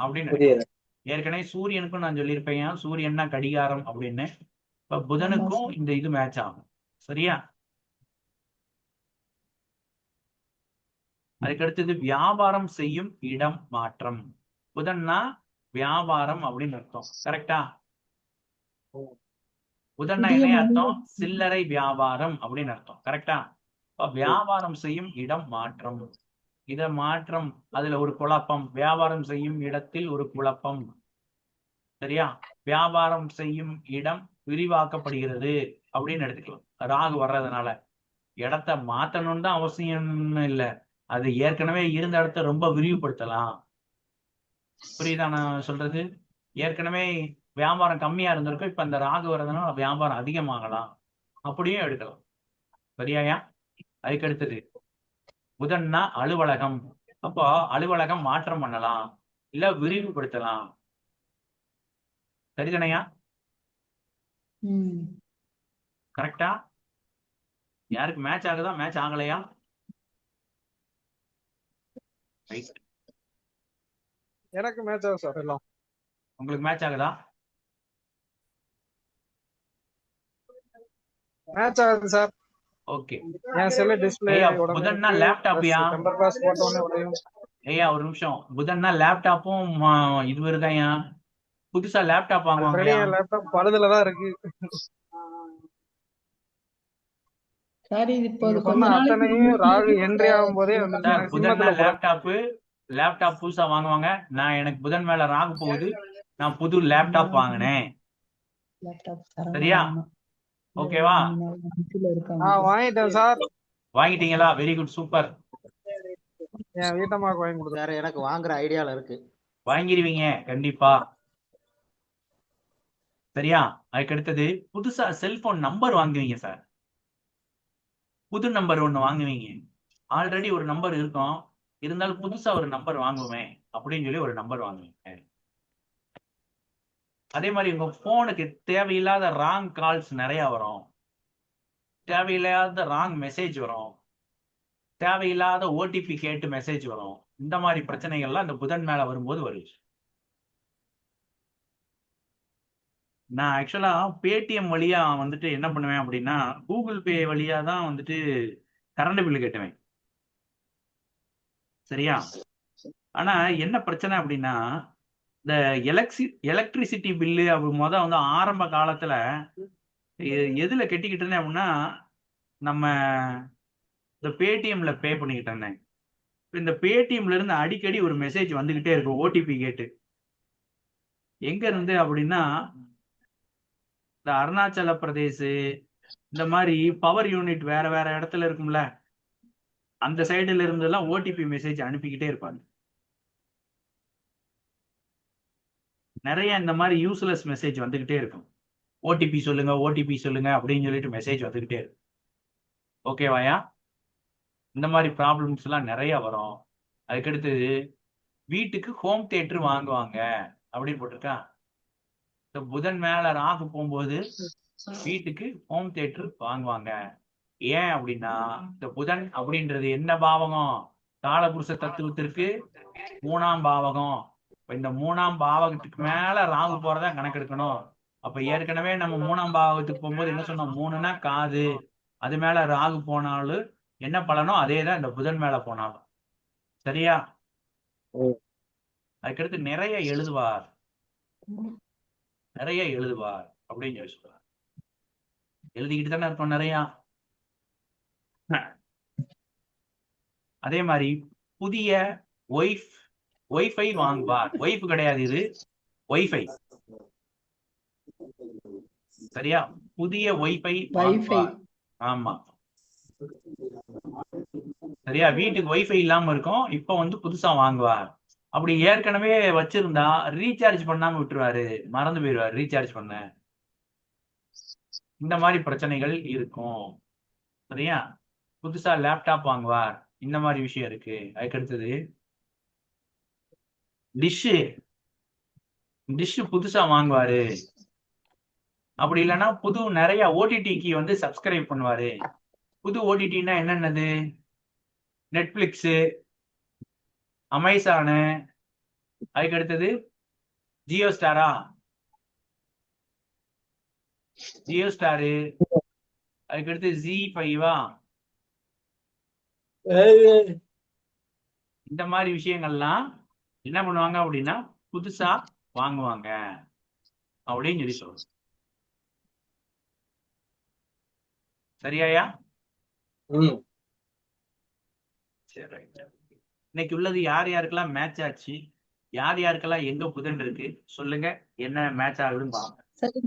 அப்படின்னு நினைக்கிறேன். புரியுது. ஏற்கனவே சூரியனுக்கும் நான் சொல்லியிருப்பேன் சூரியன்னா கடிகாரம் அப்படின்னு. இப்ப ஆமா புதனுக்கும் சார். இந்த இது மேட்ச் ஆகும். சரியா? அதுக்கடுத்தது வியாபாரம் செய்யும் இடம் மாற்றம். புதன்னா வியாபாரம் அப்படின்னு அர்த்தம். கரெக்டா? புதன்னா புதிய என்ன அர்த்தம்? மனிதர். சில்லறை வியாபாரம் அப்படின்னு அர்த்தம். கரெக்டா? இப்ப வியாபாரம் செய்யும் இடம் மாற்றம். இத மாற்றம், அதுல ஒரு குழப்பம், வியாபாரம் செய்யும் இடத்தில் ஒரு குழப்பம். சரியா? வியாபாரம் செய்யும் இடம் விரிவாக்கப்படுகிறது அப்படின்னு எடுத்துக்கலாம். ராகு வர்றதுனால இடத்த மாத்தணும்னு தான் அவசியம்னு இல்லை, அது ஏற்கனவே இருந்த இடத்த ரொம்ப விரிவுபடுத்தலாம். புரியுதா நான் சொல்றது? ஏற்கனவே வியாபாரம் கம்மியா இருந்திருக்கும், இப்ப இந்த ராகு வர்றதுனால வியாபாரம் அதிகமாகலாம், அப்படியும் எடுக்கலாம். சரியாயா? அதுக்கு அடுத்தது புதன்னா அலுவலகம். அப்போ அலுவலகம் மாற்றம் பண்ணலாம், இல்ல விரிவுபடுத்தலாம். சரிதானையா? ம். கரெக்டா? யாருக்கு மேட்ச் ஆகுதா, மேட்ச் ஆகலையா? ரைட். எனக்கு மேட்ச் ஆகும் சார் எல்லாம். உங்களுக்கு மேட்ச் ஆகுதா? மேட்ச் ஆகுது சார். ஓகே. என் செல்லு டிஸ்பிளே ஐயா உடனே புதன்னா இருக்கு. லேப்டாப்யா? டெம்பர் கிளாஸ் போட்ட உடனே உடையும். ஐயா ஒரு நிமிஷம், புதன்னா லேப்டாப்பும் இது வருதாயா? புதுசா லேப்டாப் ஆல்ரெடி வாங்குவாங்கயா? என் லேப்டாப் பழுதுலதான் இருக்கு. சார் இது இப்போ நீங்க கொஞ்ச சொன்ன நாளைக்கு அத்தனையும் ராகு முன்னாடி என்ட்ரி ஆகும் போதே வந்துருச்சு. சார் எனக்கு புதன்னா சிம்மத்துல போட. லேப்டாப் புதுசா வாங்குவாங்க. நான் எனக்கு புதன் மேல ராகு போகுது, நான் புது லேப்டாப் வாங்கினேன். லேப்டாப் சரியா? சரவணா ஓகேவா? இருக்காங்க. வாங்கிட்டேன் சார். வாங்கிட்டீங்களா? Very good, super. என் வீட்டம்மாக்கு வாங்கி கொடுத்தேன். வேற எனக்கு வாங்குற ஐடியால இருக்கு. வாங்கிடுவீங்க கண்டிப்பா. சரியா? அதுக்கு அடுத்தது புதுசா செல்போன் நம்பர் வாங்குவீங்க சார். புது நம்பர் ஒண்ணு வாங்குவீங்க. ஆல்ரெடி ஒரு நம்பர் இருக்கும், இருந்தாலும் புதுசா ஒரு நம்பர் வாங்குவேன் அப்படின்னு சொல்லி ஒரு நம்பர் வாங்குவீங்க. அதே மாதிரி உங்க போனுக்கு தேவையில்லாத ராங் கால்ஸ் நிறைய வரும், தேவையில்லாத ராங் மெசேஜ் வரும், தேவையில்லாத ஓடிபி கேட்டு மெசேஜ் வரும். இந்த மாதிரி பிரச்சனைகள்லாம் இந்த புதன் மேல வரும்போது வருது. நான் ஆக்சுவலா பேடிஎம் வழியா வந்துட்டு என்ன பண்ணுவேன் அப்படின்னா, கூகுள் பே வழியா தான் வந்துட்டு கரண்ட் பில்லு கட்டுவேன். சரியா? ஆனா என்ன பிரச்சனை அப்படின்னா, இந்த எலக்ட்ரிசிட்டி பில்லு அப்படி வந்து ஆரம்ப காலத்துல எதுல கட்டிக்கிட்டு இருந்தேன் அப்படின்னா, நம்ம இந்த பேடிஎம்ல பே பண்ணிக்கிட்டு இருந்தேன். இந்த பேடிஎம்ல இருந்து அடிக்கடி ஒரு மெசேஜ் வந்துகிட்டே இருக்கும் ஓடிபி கேட்டு. எங்க இருந்து அப்படின்னா, இந்த அருணாச்சல பிரதேஷ், இந்த மாதிரி பவர் யூனிட் வேற வேற இடத்துல இருக்கும்ல, அந்த சைடுல இருந்து எல்லாம் ஓடிபி மெசேஜ் அனுப்பிக்கிட்டே இருப்பாங்க. நிறைய இந்த மாதிரி யூஸ்லெஸ் மெசேஜ் வந்துகிட்டே இருக்கும். ஓடிபி சொல்லுங்க, ஓடிபி சொல்லுங்க அப்படின்னு சொல்லிட்டு மெசேஜ் வந்துகிட்டே இருக்கும். ஓகேவாயா? இந்த மாதிரி ப்ராப்ளம்ஸ் எல்லாம் நிறைய வரும். அதுக்கடுத்து வீட்டுக்கு ஹோம் தியேட்டர் வாங்குவாங்க அப்படின்னு போட்டிருக்கா. இந்த புதன் மேல ராகு போகும்போது வீட்டுக்கு ஹோம் தியேட்டர் வாங்குவாங்க. ஏன் அப்படின்னா இந்த புதன் அப்படின்றது என்ன பாவகம்? காலபுருஷ தத்துவத்திற்கு 3ஆம் பாவகம். இப்ப இந்த 3ஆம் பாவகத்துக்கு மேல ராகு போறதா கணக்கெடுக்கணும். அப்ப ஏற்கனவே நம்ம 3ஆம் பாவகத்துக்கு போகும்போது என்ன சொன்னோம்? 3னா காது, அது மேல ராகு போனாலும் என்ன பலனோ அதேதான் இந்த புதன் மேல போனாலும். சரியா? அதுக்கடுத்து நிறைய எழுதுவார் அப்படின்னு சொல்லி சொல்றார். எழுதிக்கிட்டு தானே இருக்கோம் நிறையா. அதே மாதிரி புதிய ஒய்ஃபை வாங்குவார். ஒய்ஃப் கிடையாது, இது ஒய்ஃபை. சரியா? புதிய ஒய்ஃபை வாங்குவார். ஆமா, சரியா? வீட்டுக்கு ஒய்ஃபை இல்லாம இருக்கும், இப்ப வந்து புதுசா வாங்குவார். அப்படி ஏற்கனவே வச்சிருந்தா ரீசார்ஜ் பண்ணாம விட்டுருவாரு, மறந்து போயிடுவாரு ரீசார்ஜ் பண்ண. இந்த மாதிரி பிரச்சனைகள் இருக்கும். சரியா? புதுசா லேப்டாப் வாங்குவார். இந்த மாதிரி விஷயம் இருக்கு. அதுக்கடுத்தது டிஷ் புதுசா வாங்குவாரு. அப்படி இல்லைன்னா புது நிறைய ஓடிடிக்கு வந்து சப்ஸ்கிரைப் பண்ணுவாரு. புது ஓடிடின்னா என்னென்னது? நெட்ஃபிளிக்ஸு, அமேசானு, அதுக்கடுத்தது ஜியோ ஸ்டாரு, அதுக்கடுத்து Z5 இந்த மாதிரி விஷயங்கள்லாம் என்ன பண்ணுவாங்க அப்படின்னா புதுசா வாங்குவாங்க அப்படின்னு சொல்லி சொல்றோம். சரியாயா? சரி. இன்னைக்கு உள்ளது யார் யாருக்கெல்லாம் மேட்ச் ஆச்சு, யார் யாருக்கெல்லாம் எங்க புதன் இருக்கு சொல்லுங்க, என்ன மேட்ச் ஆகுதுன்னு பாருங்க. சார்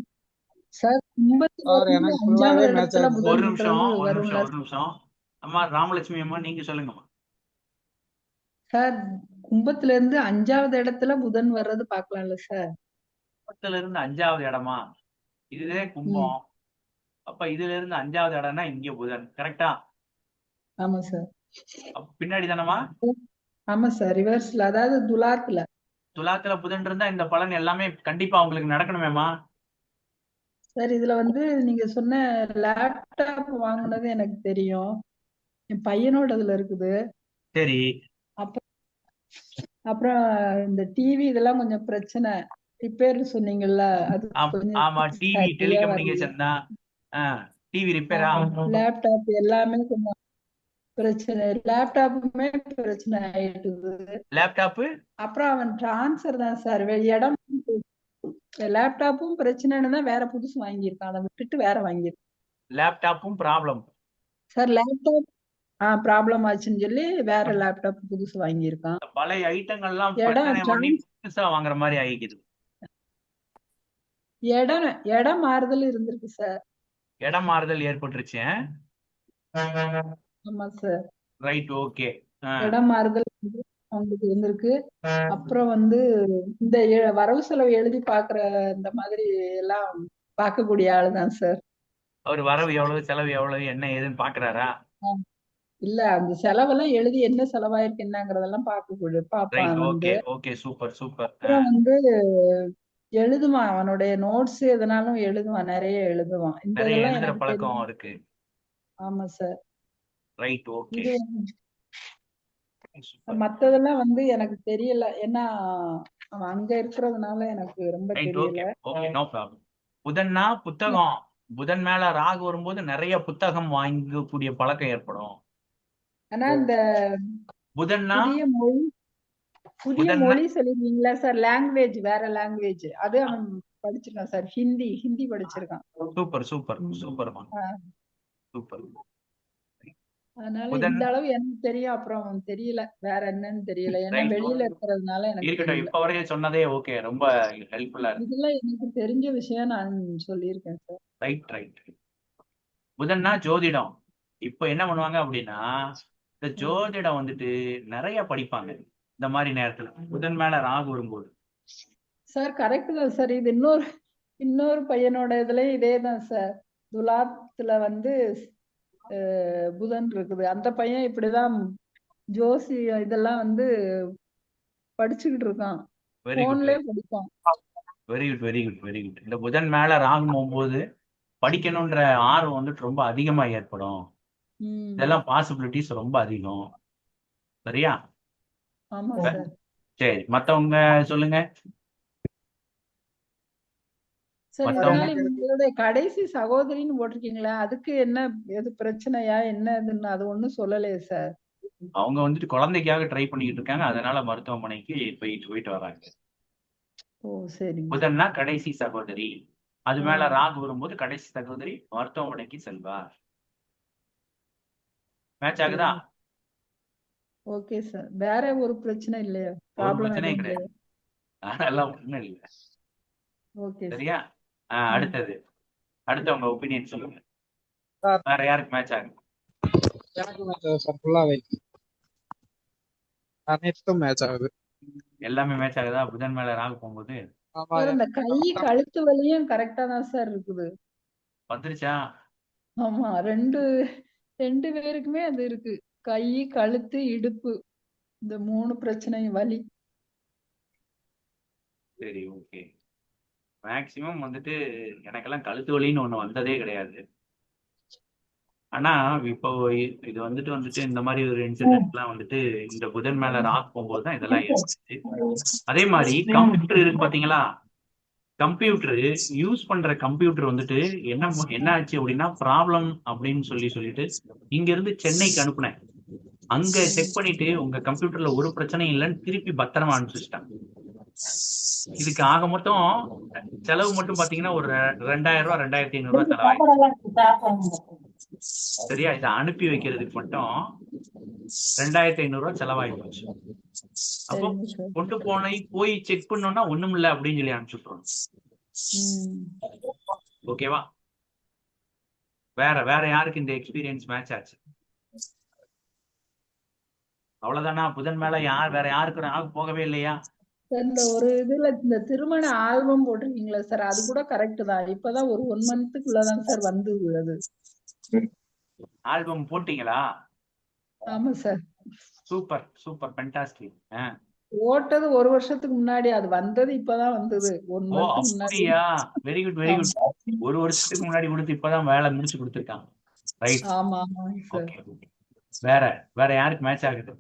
சார் எனக்கு ஃபுல்லாவே மேட்ச் ஆகுது. ஒரு நிமிஷம். அம்மா ராமலட்சுமி அம்மா நீங்க சொல்லுங்கம்மா. சார் கும்பத்துல இருந்து 5வது இடத்துல புதன் வர்றது பாக்கலாம்ல சார்? கும்பத்துல இருந்து 5வது இடமா? இதுவே கும்பம். அப்ப இதுல இருந்து 5வது இடம்னா இங்க புதன். கரெக்டா? ஆமா சார். பின்னாடி தானமா? ஆமா சார், ரிவர்ஸ்ல, அதாவது துலாத்துல புதன் இருந்தா இந்த பலன் எல்லாமே கண்டிப்பா உங்களுக்கு நடக்கணுமேமா. சார் இதுல வந்து நீங்க சொன்ன லேப்டாப் வாங்குனது எனக்கு தெரியும், என் பையனோட இதுல இருக்குது. சரி. அப்புறம் இந்த டிவி இதெல்லாம் கொஞ்சம் பிரச்சனை, ரிப்பேர் சொன்னீங்கல்ல, அது ஆமா, டிவி டெலிகம்யூனிகேஷன் தான். டிவி ரிப்பேரா? லேப்டாப் எல்லாமே கொஞ்சம் பிரச்சனை, லேப்டாப்புமே பிரச்சனை ஆயிட்டுது. லேப்டாப் அப்புறம் அவன் டிரான்ஸ்ஃபர் தான் சார், இடம் லேப்டாப்பும் பிரச்சனைன்னு தான் வேற புதுசு வாங்கியிருக்கான், அதை விட்டுட்டு வேற வாங்கியிருக்கான். லேப்டாப்பும் ப்ராப்ளம் சார், லேப்டாப் ப்ராப்ளம் ஆச்சுன்னு சொல்லி வேற லேப்டாப் புதுசு வாங்கியிருக்கான். பழைய ஐட்டங்கள்லாம் பிரச்சனை பண்ணி புதுசா வாங்குற மாதிரி ஆகிக்குது. இடம் மாறுதல் இருந்திருக்கு சார். இடம் மாறுதல் ஏற்பட்டுருச்சு. ஆமா சார். Right, okay. இடம் மாறுதல் அவங்களுக்கு இருந்திருக்கு. அப்புறம் வந்து இந்த வரவு செலவு எழுதி பாக்குற இந்த மாதிரி எல்லாம் பார்க்கக்கூடிய ஆளுதான் சார். அவர் வரவு எவ்வளவு, செலவு எவ்வளவு, என்ன ஏதுன்னு பாக்குறாரா? இல்ல, அந்த செலவெல்லாம் எழுதி என்ன செலவாயிருக்கு என்னங்கறதெல்லாம் பாப்பான் வந்து. Okay, super. அப்புறம் வந்து எழுதுவான், அவனுடைய நோட்ஸ் எதனாலும் எழுதுவான், நிறைய எழுதுவான். இந்த இதெல்லாம் எனக்கு பழக்கம் இருக்கு. ஆமா சார். Right, okay. மத்ததெல்லாம் வந்து எனக்கு தெரியல, ஏன்னா அவன் அங்க இருக்கிறதுனால எனக்கு ரொம்ப தெரியல. Okay, no problem. புதன்னா புத்தகம், புதன் மேல ராகு வரும்போது நிறைய புத்தகம் வாங்கக்கூடிய பழக்கம் ஏற்படும். ஆனா இந்த புதன்னா புதிய மொழி சொல்லிருக்கீங்களா சார், லாங்குவேஜ், வேற லாங்குவேஜ், அது அவன் படிச்சிருக்கான் சார், ஹிந்தி படிச்சிருக்கான். சூப்பர். அதனால இந்த அளவு எனக்கு தெரியும், அப்புறம் அவன் தெரியல வேற என்னன்னு தெரியல, ஏன்னா வெளியில இருக்கிறதுனால எனக்கு தெரியல. இப்ப வரையும் சொன்னதே ஓகே, ரொம்ப ஹெல்ப்ஃபுல்லா இருக்கு. இதெல்லாம் எனக்கு தெரிஞ்ச விஷயம் நான் சொல்லியிருக்கேன் சார். ரைட். புதன்னா ஜோதிடம். இப்ப என்ன பண்ணுவாங்க அப்படின்னா இந்த ஜோதிடம் வந்துட்டு நிறைய படிப்பாங்க இந்த மாதிரி நேரத்துல, புதன் மேல ராகு வரும்போது. சார் கரெக்ட் தான் சார். இது இன்னொரு இன்னொரு பையனோட இதுலயும் இதே தான் சார். துலாத்துல வந்து புதன் இருக்குது. அந்த பையன் இப்படிதான் ஜோசி இதெல்லாம் வந்து படிச்சுக்கிட்டு இருக்கான். வெரி குட் போன்லயே படிப்பான். Very good very good very good. இந்த புதன் மேல ராகு போகும்போது படிக்கணுன்ற ஆர்வம் வந்துட்டு ரொம்ப அதிகமா ஏற்படும். இதெல்லாம் பாசிபிலிட்டிஸ் ரொம்ப அதிகம். சரியா? ஆமா சார். சரி, மத்தவங்க சொல்லுங்க. சார் மத்தவங்க இதனால உங்களுடைய கடைசி சகோதரின்னு போட்டிருக்கீங்களா? அதுக்கு என்ன எது பிரச்சனையா என்ன இதுன்னு அது ஒண்ணும் சொல்லலையே சார். அவங்க வந்துட்டு குழந்தைக்காக ட்ரை பண்ணிக்கிட்டு இருக்காங்க. அதனால மருத்துவமனைக்கு போயிட்டு வராங்க. ஓ சரிங்க. புதன்னா கடைசி சகோதரி, அது மேல ராகு வரும்போது கடைசி சகோதரி மருத்துவமனைக்கு செல்வார். மேட்ச் ஆகுதா? Okay sir. வேற ஒரு பிரச்சனை இல்லையா? ஒரு ப்ராப்ளம் பிரச்சனையும் எதுவும் இல்லையா? கிடையாது. அதெல்லாம் ஒண்ணும் இல்லை. Okay sir. சரியா? அடுத்தது உங்க ஒப்பீனியன் சொல்லுங்க. சார் வேற யாருக்கு மேட்ச் ஆகும்? எனக்கு மேட்ச் ஆகுது சார். ஃபுல்லாவே அனைத்தும் மேட்ச் ஆகுது. எல்லாமே மேட்ச் ஆகுதா புதன் மேல ராகு போகும்போது? ஆமா சார் இந்த கை கழுத்து வலியும் கரெக்டா தான் சார் இருக்குது. வந்துருச்சா? ஆமா, ரெண்டு பேருக்குமே அது இருக்கு. கை, கழுத்து, இடுப்பு, இந்த 3 பிரச்சனையும் வலி. சரி, ஓகே. மேக்சிமம் வந்துட்டு எனக்கெல்லாம் கழுத்து வலின்னு ஒண்ணு வந்ததே கிடையாது. ஆனா இப்போ இது வந்துட்டு இந்த மாதிரி ஒரு இன்சிடென்ட்லாம் வந்துட்டு இந்த புதன் மேல ராகு போகும்போது தான் இதெல்லாம் ஏற்பட்டுச்சு. அதே மாதிரி கம்ப்யூட்டர் இருக்கு பாத்தீங்களா? கம்ப்யூட்டர் யூஸ் பண்ற கம்ப்யூட்டர் வந்துட்டு என்ன ஆச்சு அப்படின்னா ப்ராப்ளம் அப்படின்னு சொல்லிட்டு இங்க இருந்து சென்னைக்கு அனுப்புனேன். அங்க செக் பண்ணிட்டு உங்க கம்ப்யூட்டர்ல ஒரு பிரச்சனையும் இல்லைன்னு திருப்பி பத்திரமா அனுப்பிச்சுட்டாங்க. இதுக்கு ஆக மொத்தம் செலவு மட்டும் பாத்தீங்கன்னா ஒரு 2000 ரூபாய் 2500 ரூபாய் செலவாயிடுச்சு. சரியா? இதை அனுப்பி வைக்கிறதுக்கு மட்டும் 2500 ரூபாய் செலவாகி போச்சு. அப்போ கொண்டு போய் செக் பண்ணோம்னா ஒண்ணும் இல்லை அப்படின்னு சொல்லி அனுப்பிச்சுட்றோம். ஓகேவா? வேற யாருக்கு இந்த எக்ஸ்பீரியன்ஸ் மேட்ச் ஆச்சு? அவ்வளவுதானா? புதன் மேல வேற யாருக்கு ராகு போகவே இல்லையா? இந்த ஒரு இதுல இந்த திருமண ஆல்பம் போட்டிருக்கீங்களா சார்? அது கூட கரெக்ட் தான். இப்பதான் ஒரு 1 மந்த்துக்குள்ளதான் சார் வந்தது அது. ஆல்பம் போட்டீங்களா? ஆமா சார். Super super fantastic. ஓட்டது 1 வருஷத்துக்கு முன்னாடி, அது வந்தது இப்பதான் வந்தது 1 ஓ மந்த் முன்னாடி. அப்படியா? Very good very good. 1 வருஷத்துக்கு முன்னாடி கொடுத்து இப்பதான் வேலை முடிச்சு கொடுத்துருக்காங்க. ரைட். ஆமா சார். வேற யாருக்கு மேட்ச் ஆகுது?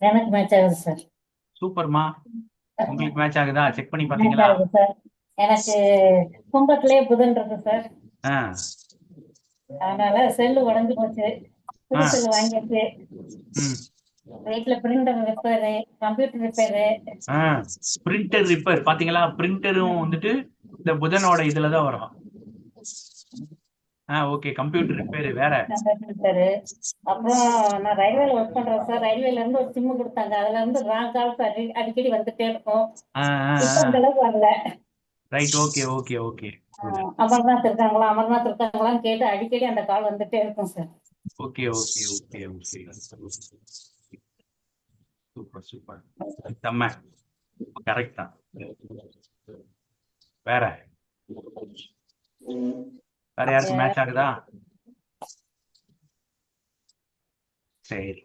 எனக்கு மேட்ச் ஆகுது சார். சூப்பர்மா. உங்களுக்கு மேட்ச் ஆகுதா? செக் பண்ணி பாத்தீங்களா? சார் எனக்கு கும்பத்திலே புதன் இருக்கு சார். அதனால செல்லு உடஞ்சு போச்சு. புது செல்லு வாங்கிட்டு வீட்டுல printer repair, computer repair. Printer repair பாத்தீங்களா? பிரிண்டரும் வந்துட்டு இந்த புதனோட இதுலதான் வரும். Okay, computer repair. வேற அப்புறம் நான் ரயில்வேல ஒர்க் பண்றேன் சார். ரயில்வேல இருந்து ஒரு சிம் கொடுத்தாங்க. அதுல இருந்து ராங் கால்ஸ் அடிக்கடி வந்துட்டே இருக்கும். அந்த அளவுக்கு வரல. Right. Okay okay okay. Amarnath இருக்காங்களான்னு கேட்டு அடிக்கடி அந்த கால் வந்துட்டே இருக்கும் sir. Okay okay okay okay. Super super. செம்ம. கரெக்ட் தான். வேற யாருக்கு மேட்ச் ஆகுதா? சரி,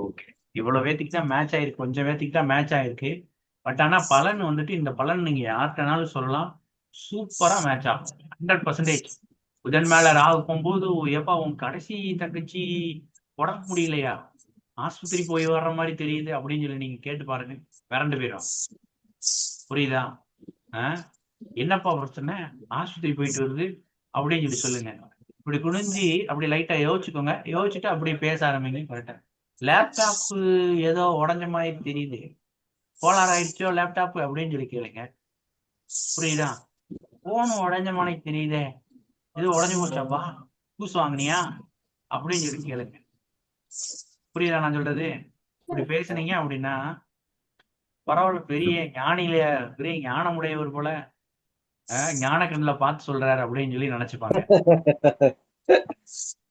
ஓகே. இவ்வளவு பேத்துக்கு தான் மேட்ச் ஆயிருக்கு, கொஞ்சம் பேத்துக்கு தான் மேட்ச் ஆயிருக்கு. பட் ஆனா பலன் வந்துட்டு இந்த பலன் நீங்க யார்கிட்டனாலும் சொல்லலாம், சூப்பரா மேட்ச் ஆகும். 100%. புதன் மேல ராகு போகும்போது எப்பா உன் கடைசி தங்கச்சி உடம்பு முடியலையா, ஆஸ்பத்திரி போய் வர்ற மாதிரி தெரியுது அப்படின்னு சொல்லி நீங்க கேட்டு பாருங்க, விரண்டு போயிடும். புரியுதா? என்னப்பா பிரச்சனை, ஆஸ்பத்திரி போயிட்டு வருது அப்படின்னு சொல்லி சொல்லுங்க. இப்படி குனிஞ்சி அப்படி லைட்டா யோசிச்சுக்கோங்க. யோசிச்சுட்டு அப்படி பேச ஆரம்பிங்க. கரெக்டா? லேப்டாப் ஏதோ உடஞ்ச மாதிரி தெரியுது, கோளாறு ஆயிடுச்சோ லேப்டாப் அப்படின்னு சொல்லி கேளுங்க. புரியுதா? போன் உடஞ்ச மாதிரி தெரியுதே, இது உடஞ்சு போச்சாப்பா, புதுசு வாங்கினியா அப்படின்னு சொல்லி கேளுங்க. புரியுதா நான் சொல்றது? இப்படி பேசுனீங்க அப்படின்னா பரவாயில்ல, பெரிய ஞானமுடையவர் போல ஞான கண்ணில் பார்த்து சொல்றாரு அப்படின்னு சொல்லி நினைச்சுப்பாங்க.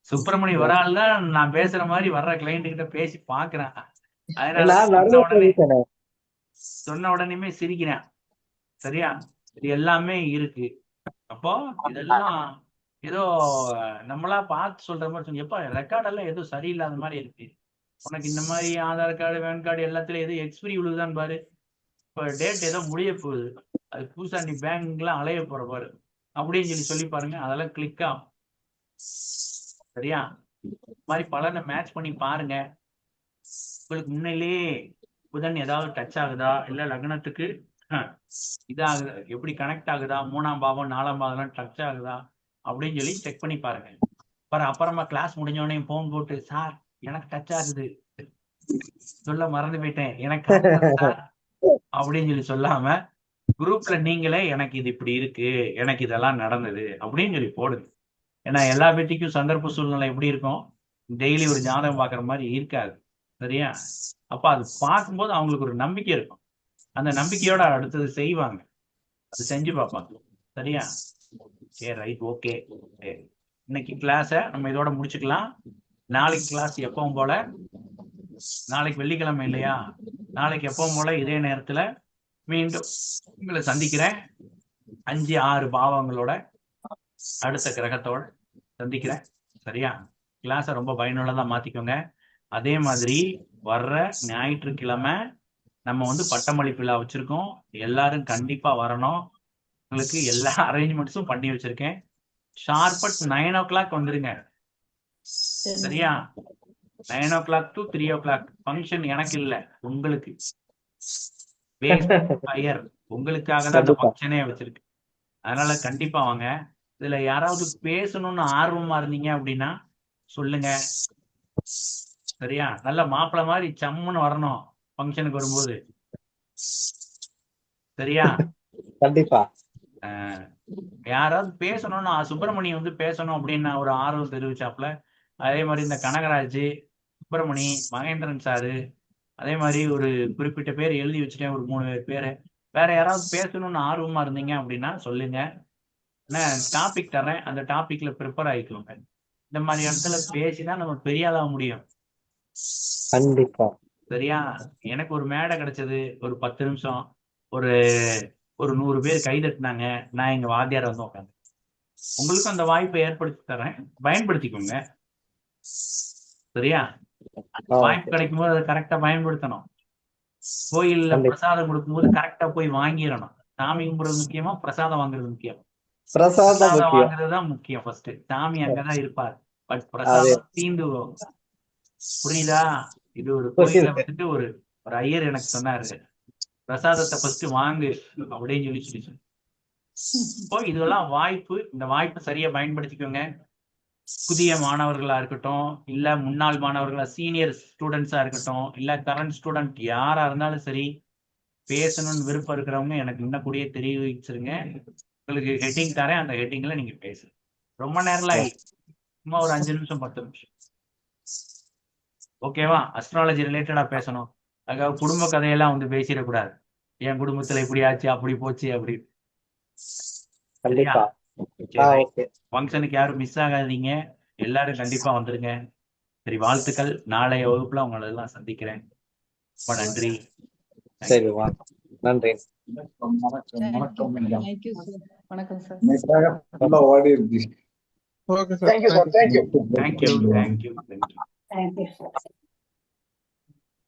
சுப்பிரமணி ஒரு ஆள் தான் நான் பேசுற மாதிரி வர்ற கிளைண்ட் கிட்ட பேசி பாக்குறேன். அதனால சொன்ன உடனே சிரிக்கிறேன். சரியா? இது எல்லாமே இருக்கு. அப்போ இதெல்லாம் ஏதோ நம்மளா பார்த்து சொல்ற மாதிரி சொன்னீங்க. எப்ப ரெக்கார்ட் எல்லாம் ஏதோ சரியில்லாத மாதிரி இருக்கு. உனக்கு இந்த மாதிரி ஆதார் கார்டு பேன் கார்டு எல்லாத்துலயும் எது எக்ஸ்பிரி விழுதுதான் பாரு. இப்ப டேட் ஏதோ முடிய போகுது, அது புதுசா நீ பேங்க்லாம் அலைய போற பாரு அப்படின்னு சொல்லி பாருங்க, அதெல்லாம் கிளிக் ஆகும். சரியா? இந்த மாதிரி பலனை மேட்ச் பண்ணி பாருங்க. உங்களுக்கு முன்னிலேயே புதன் ஏதாவது டச் ஆகுதா, இல்ல லக்னத்துக்கு இதாகுதா, எப்படி கனெக்ட் ஆகுதா, 3ஆம் பாவம் 4ஆம் பாவம் டச் ஆகுதா அப்படின்னு சொல்லி செக் பண்ணி பாருங்க. அப்புறமா கிளாஸ் முடிஞ்சோடனே போன் போட்டு, சார் எனக்கு டச் ஆகுது, சொல்ல மறந்து போயிட்டேன், எனக்கு அப்படின்னு சொல்லி சொல்லாம குரூப்ல நீங்களே எனக்கு இது இப்படி இருக்கு, எனக்கு இதெல்லாம் நடந்தது அப்படின்னு சொல்லி போடுங்க. ஏன்னா எல்லா பேத்திக்கும் சந்தர்ப்ப சூழ்நிலை எப்படி இருக்கும், டெய்லி ஒரு ஜாதகம் பாக்குற மாதிரி இருக்காது. சரியா? அப்ப அது பார்க்கும்போது அவங்களுக்கு ஒரு நம்பிக்கை இருக்கும். அந்த நம்பிக்கையோட அடுத்தது செய்வாங்க, அது செஞ்சு பார்ப்பாங்க. சரியா? சரி, ரைட், ஓகே. இன்னைக்கு கிளாஸை நம்ம இதோட முடிச்சுக்கலாம். நாளைக்கு கிளாஸ் எப்பவும் போல, நாளைக்கு வெள்ளிக்கிழமை இல்லையா, நாளைக்கு எப்பவும் போல இதே நேரத்துல மீண்டும் உங்களை சந்திக்கிறேன். 5-6 பாவங்களோட அடுத்த கிரகத்தோட சந்திக்கிறேன். சரியா? கிளாஸை ரொம்ப பயனுள்ளதா மாத்திக்கோங்க. அதே மாதிரி வர்ற ஞாயிற்றுக்கிழமை நம்ம பட்டமளிப்பு விழா வச்சிருக்கோம். எல்லாரும் கண்டிப்பா வரணும். உங்களுக்கு எல்லா அரேஞ்ச்மெண்ட்ஸும் பண்ணி வச்சிருக்கேன். ஷார்ப் 9 o'clock வந்துருங்க. சரியா? 9 o'clock to 3 o'clock ஃபங்க்ஷன் எனக்கு இல்ல, உங்களுக்கு. உங்களுக்காக தான் அந்த ஃபங்க்ஷனே வச்சிருக்கு. அதனால கண்டிப்பா வாங்க. இதுல யாராவது பேசணும்னு ஆர்வமா இருந்தீங்க அப்படின்னா சொல்லுங்க. சரியா? நல்ல மாப்பிள்ள மாதிரி சம்முன்னு வரணும் ஃபங்க்ஷனுக்கு வரும்போது. சரியா? கண்டிப்பா. யாராவது பேசணும்னா, சுப்பிரமணியம் பேசணும் அப்படின்னு ஒரு ஆர்வம் தெரிவிச்சாப்ல. அதே மாதிரி இந்த கனகராஜ், சுப்பிரமணி, மகேந்திரன் சாரு, அதே மாதிரி ஒரு குறிப்பிட்ட பேர் எழுதி வச்சுட்டேன், ஒரு 3 பேரு. வேற யாராவது பேசணும்னு ஆர்வமா இருந்தீங்க அப்படின்னா சொல்லுங்க. டாபிக் தரேன், அந்த டாபிக்ல ப்ரிப்பேர் ஆயிக்கோங்க. இந்த மாதிரி இடத்துல பேசிதான் நம்ம பெரிய ஆளாக முடியும். கண்டிப்பா. சரியா? எனக்கு ஒரு மேடை கிடைச்சது, ஒரு 10 நிமிஷம், ஒரு 100 பேர் கைதட்டினாங்க, நான் எங்க வாத்தியார் உட்காந்து. உங்களுக்கும் அந்த வாய்ப்பை ஏற்படுத்தி தரேன், பயன்படுத்திக்கோங்க. சரியா? வாய்ப்பு கிடைக்கும் போது அதை கரெக்டா பயன்படுத்தணும். கோயில்ல பிரசாதம் கொடுக்கும்போது கரெக்டா போய் வாங்கிடணும். சாமி கும்பிடுறது முக்கியமா, பிரசாதம் வாங்குறது முக்கியம்? பிரசாதம் வாங்குறதுதான் முக்கியம் ஃபர்ஸ்ட். சாமி அங்கதான் இருப்பார், பட் பிரசாதம் தீந்து போகும். புரியுதா? இது ஒரு கோயில ஒரு ஐயர் எனக்கு சொன்னாரு, பிரசாதத்தை ஃபர்ஸ்ட் வாங்கு அப்படின்னு சொல்லி. இப்போ இதெல்லாம் வாய்ப்பு. இந்த வாய்ப்பை சரியா பயன்படுத்திக்கோங்க. புதிய மாணவர்களா இருக்கட்டும், இல்ல முன்னாள் மாணவர்களா, சீனியர் ஸ்டூடெண்ட்ஸா இருக்கட்டும், இல்ல கரண்ட் ஸ்டூடெண்ட் யாரா இருந்தாலும் சரி, பேசணும்னு விருப்பம் இருக்கிறவங்க எனக்கு இன்னும் கூடயே தெரிவிச்சிருங்க. உங்களுக்கு ஹெட்டிங் தரேன், அந்த ஹெட்டிங்ல நீங்க பேசுங்க. ரொம்ப நேரம்லாம் இல்லை, சும்மா ஒரு 5 நிமிஷம் 10 நிமிஷம். ஓகேவா? அஸ்ட்ராலஜி ரிலேட்டடா பேசணும். அதுக்காக குடும்ப கதையெல்லாம் பேசிடக்கூடாது. என் குடும்பத்துல இப்படி ஆச்சு, அப்படி போச்சு அப்படி. ஃபங்க்ஷனுக்கு யாரும் மிஸ் ஆகாதீங்க, எல்லாரும் கண்டிப்பா வந்துருங்க. சரி, வாழ்த்துக்கள். நாளைய வகுப்புல உங்களை எல்லாம் சந்திக்கிறேன். ரொம்ப நன்றி. சரி, நன்றி. வணக்கம் சார். நல்லா ஓடி இருக்கு. Okay sir. Thank you sir. Thank you. Thank you. Thank you. Thank you sir.